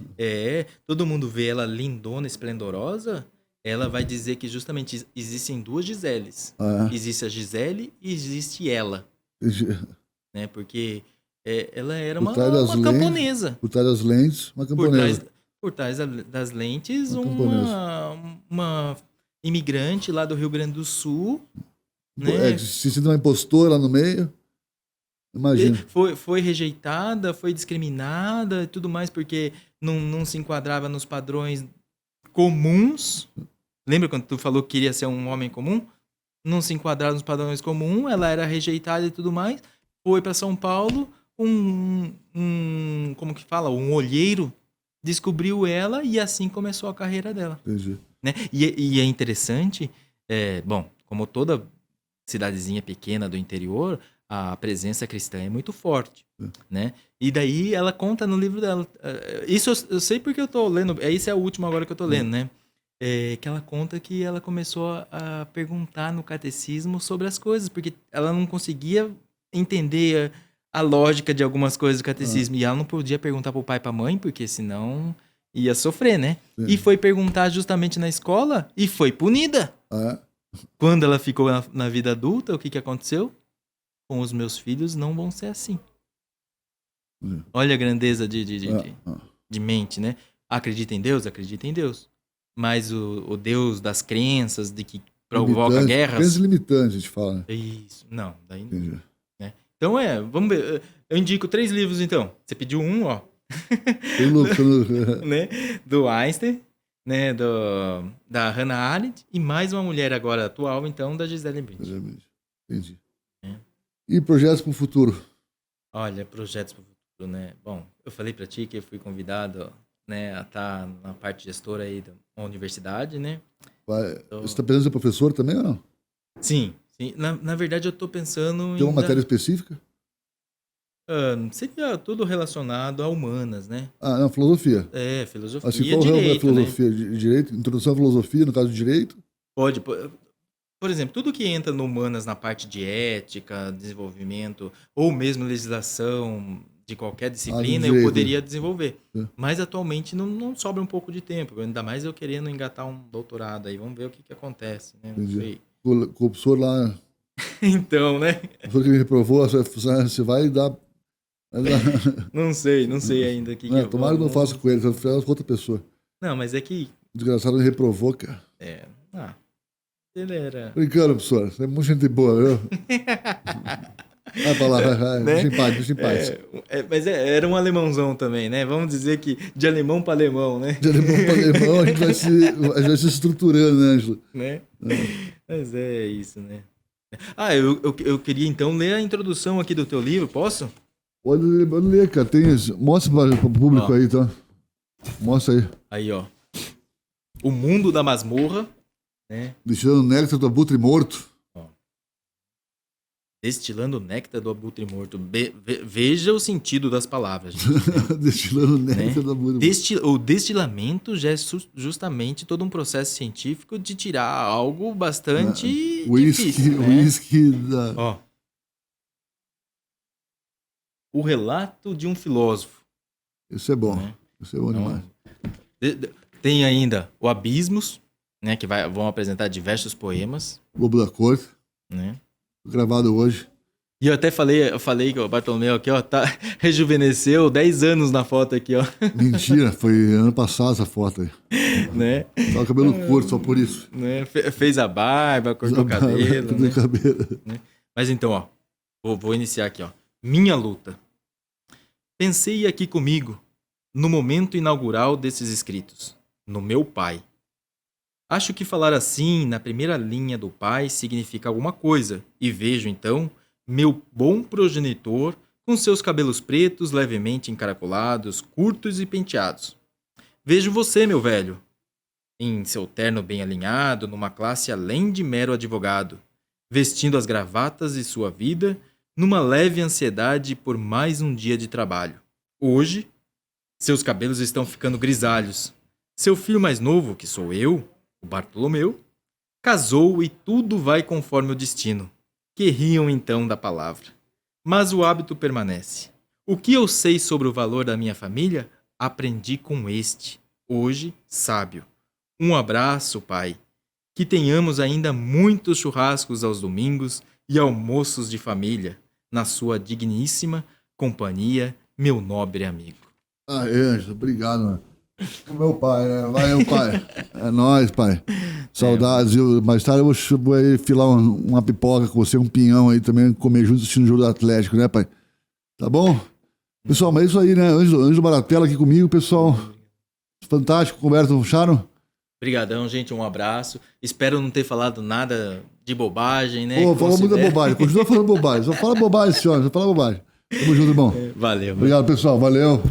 Todo mundo vê ela lindona, esplendorosa. Ela vai dizer que justamente existem 2 Giseles. Existe a Gisele e existe ela. Né? Porque ela era uma camponesa. Por trás das lentes, uma camponesa. Por trás das lentes, uma imigrante lá do Rio Grande do Sul. Né? Se sente uma impostora lá no meio. Imagina. Foi rejeitada, foi discriminada e tudo mais, porque não se enquadrava nos padrões comuns. Lembra quando tu falou que queria ser um homem comum? Não se enquadrava nos padrões comuns, ela era rejeitada e tudo mais. Foi para São Paulo, como que fala? Um olheiro descobriu ela e assim começou a carreira dela. Entendi. Né? E é interessante, como toda cidadezinha pequena do interior, a presença cristã é muito forte, né? E daí ela conta no livro dela. Isso eu sei porque eu tô lendo. Esse é o último agora que eu tô lendo, né? Que ela conta que ela começou a perguntar no catecismo sobre as coisas, porque ela não conseguia entender a lógica de algumas coisas do catecismo. E ela não podia perguntar pro pai e pra mãe, porque senão ia sofrer, né? E foi perguntar justamente na escola e foi punida. Quando ela ficou na vida adulta, o que aconteceu? Com os meus filhos não vão ser assim. Olha a grandeza de mente, né? Acredita em Deus? Acredita em Deus. Mas o Deus das crenças, de que provoca guerras... Crenças limitantes, a gente fala. Né? Isso. Não, daí não. Né? Então vamos ver. Eu indico 3 livros, então. Você pediu um, ó. Né? Do Einstein, né? Da Hannah Arendt, e mais uma mulher agora atual, então, da Gisele Bündchen. Entendi. E projetos para o futuro? Olha, projetos para o futuro, né? Bom, eu falei para ti que eu fui convidado, né, a estar na parte gestora aí da universidade, né? Você está pensando em ser professor também ou não? Sim. Na verdade, eu estou pensando Tem uma matéria específica? Seria tudo relacionado a humanas, né? Não, filosofia. Filosofia assim, e direito, filosofia, né? Direito, introdução à filosofia, no caso de direito? Pode. Por exemplo, tudo que entra no humanas na parte de ética, desenvolvimento, ou mesmo legislação de qualquer disciplina, eu poderia desenvolver. Mas atualmente não sobra um pouco de tempo, ainda mais eu querendo engatar um doutorado aí. Vamos ver o que acontece, né? Não sei. O professor lá... Então, né? O professor que me reprovou, você vai dar... Não sei ainda. Tomara que não faça com ele, faça com outra pessoa. Não, mas é que... O desgraçado me reprovou, cara. Ele era... Brincando, professor. Você é muito gente boa, viu? Vai pra lá, vai. Né? Deixa em paz. Mas era um alemãozão também, né? Vamos dizer que de alemão para alemão, né? De alemão para alemão, a gente vai se estruturando, né, Ângelo? Né? Mas é isso, né? Eu queria então ler a introdução aqui do teu livro, posso? Pode ler, cara. Mostra para o público aí, então. Mostra aí. Aí, ó. O Mundo da Masmorra. Né? Destilando néctar do abutre morto. Destilando néctar do abutre morto. Veja o sentido das palavras. Gente, né? Destilando néctar do abutre morto. O destilamento já é justamente todo um processo científico de tirar algo bastante difícil. Whisky da... O relato de um filósofo. Isso é bom. Né? Isso é bom demais. Tem ainda o Abismos, né, que vão apresentar diversos poemas. Globo da Corte. Né? Gravado hoje. E eu até falei que o Bartolomeu aqui, ó, rejuvenesceu 10 anos na foto aqui, ó. Mentira, foi ano passado essa foto aí. Né? Só o cabelo curto, só por isso. Né? Fez a barba, cortou o cabelo. Né? Né? Mas então, ó, vou iniciar aqui, ó. Minha luta. Pensei aqui comigo, no momento inaugural desses escritos, no meu pai. Acho que falar assim, na primeira linha do pai, significa alguma coisa, e vejo, então, meu bom progenitor com seus cabelos pretos levemente encaracolados, curtos e penteados. Vejo você, meu velho, em seu terno bem alinhado, numa classe além de mero advogado, vestindo as gravatas de sua vida, numa leve ansiedade por mais um dia de trabalho. Hoje, seus cabelos estão ficando grisalhos. Seu filho mais novo, que sou eu, o Bartolomeu, casou e tudo vai conforme o destino. Que riam então da palavra. Mas o hábito permanece. O que eu sei sobre o valor da minha família, aprendi com este, hoje sábio. Um abraço, pai. Que tenhamos ainda muitos churrascos aos domingos e almoços de família, na sua digníssima companhia, meu nobre amigo. Ângelo, obrigado, mano. O meu pai, né? Valeu, pai. É nóis, pai. Saudades. Mais tarde eu vou aí filar uma pipoca com você, um pinhão aí também, comer junto assistindo o jogo do Atlético, né, pai? Tá bom? Pessoal, mas é isso aí, né? Ângelo Baratella aqui comigo, pessoal. Fantástico, conversa, acharam? Obrigadão, gente, um abraço. Espero não ter falado nada de bobagem, né? Pô, falou muita bobagem, continua falando bobagem. Só fala bobagem, senhora, só fala bobagem. Tamo junto, irmão. Valeu. Obrigado, pessoal, valeu.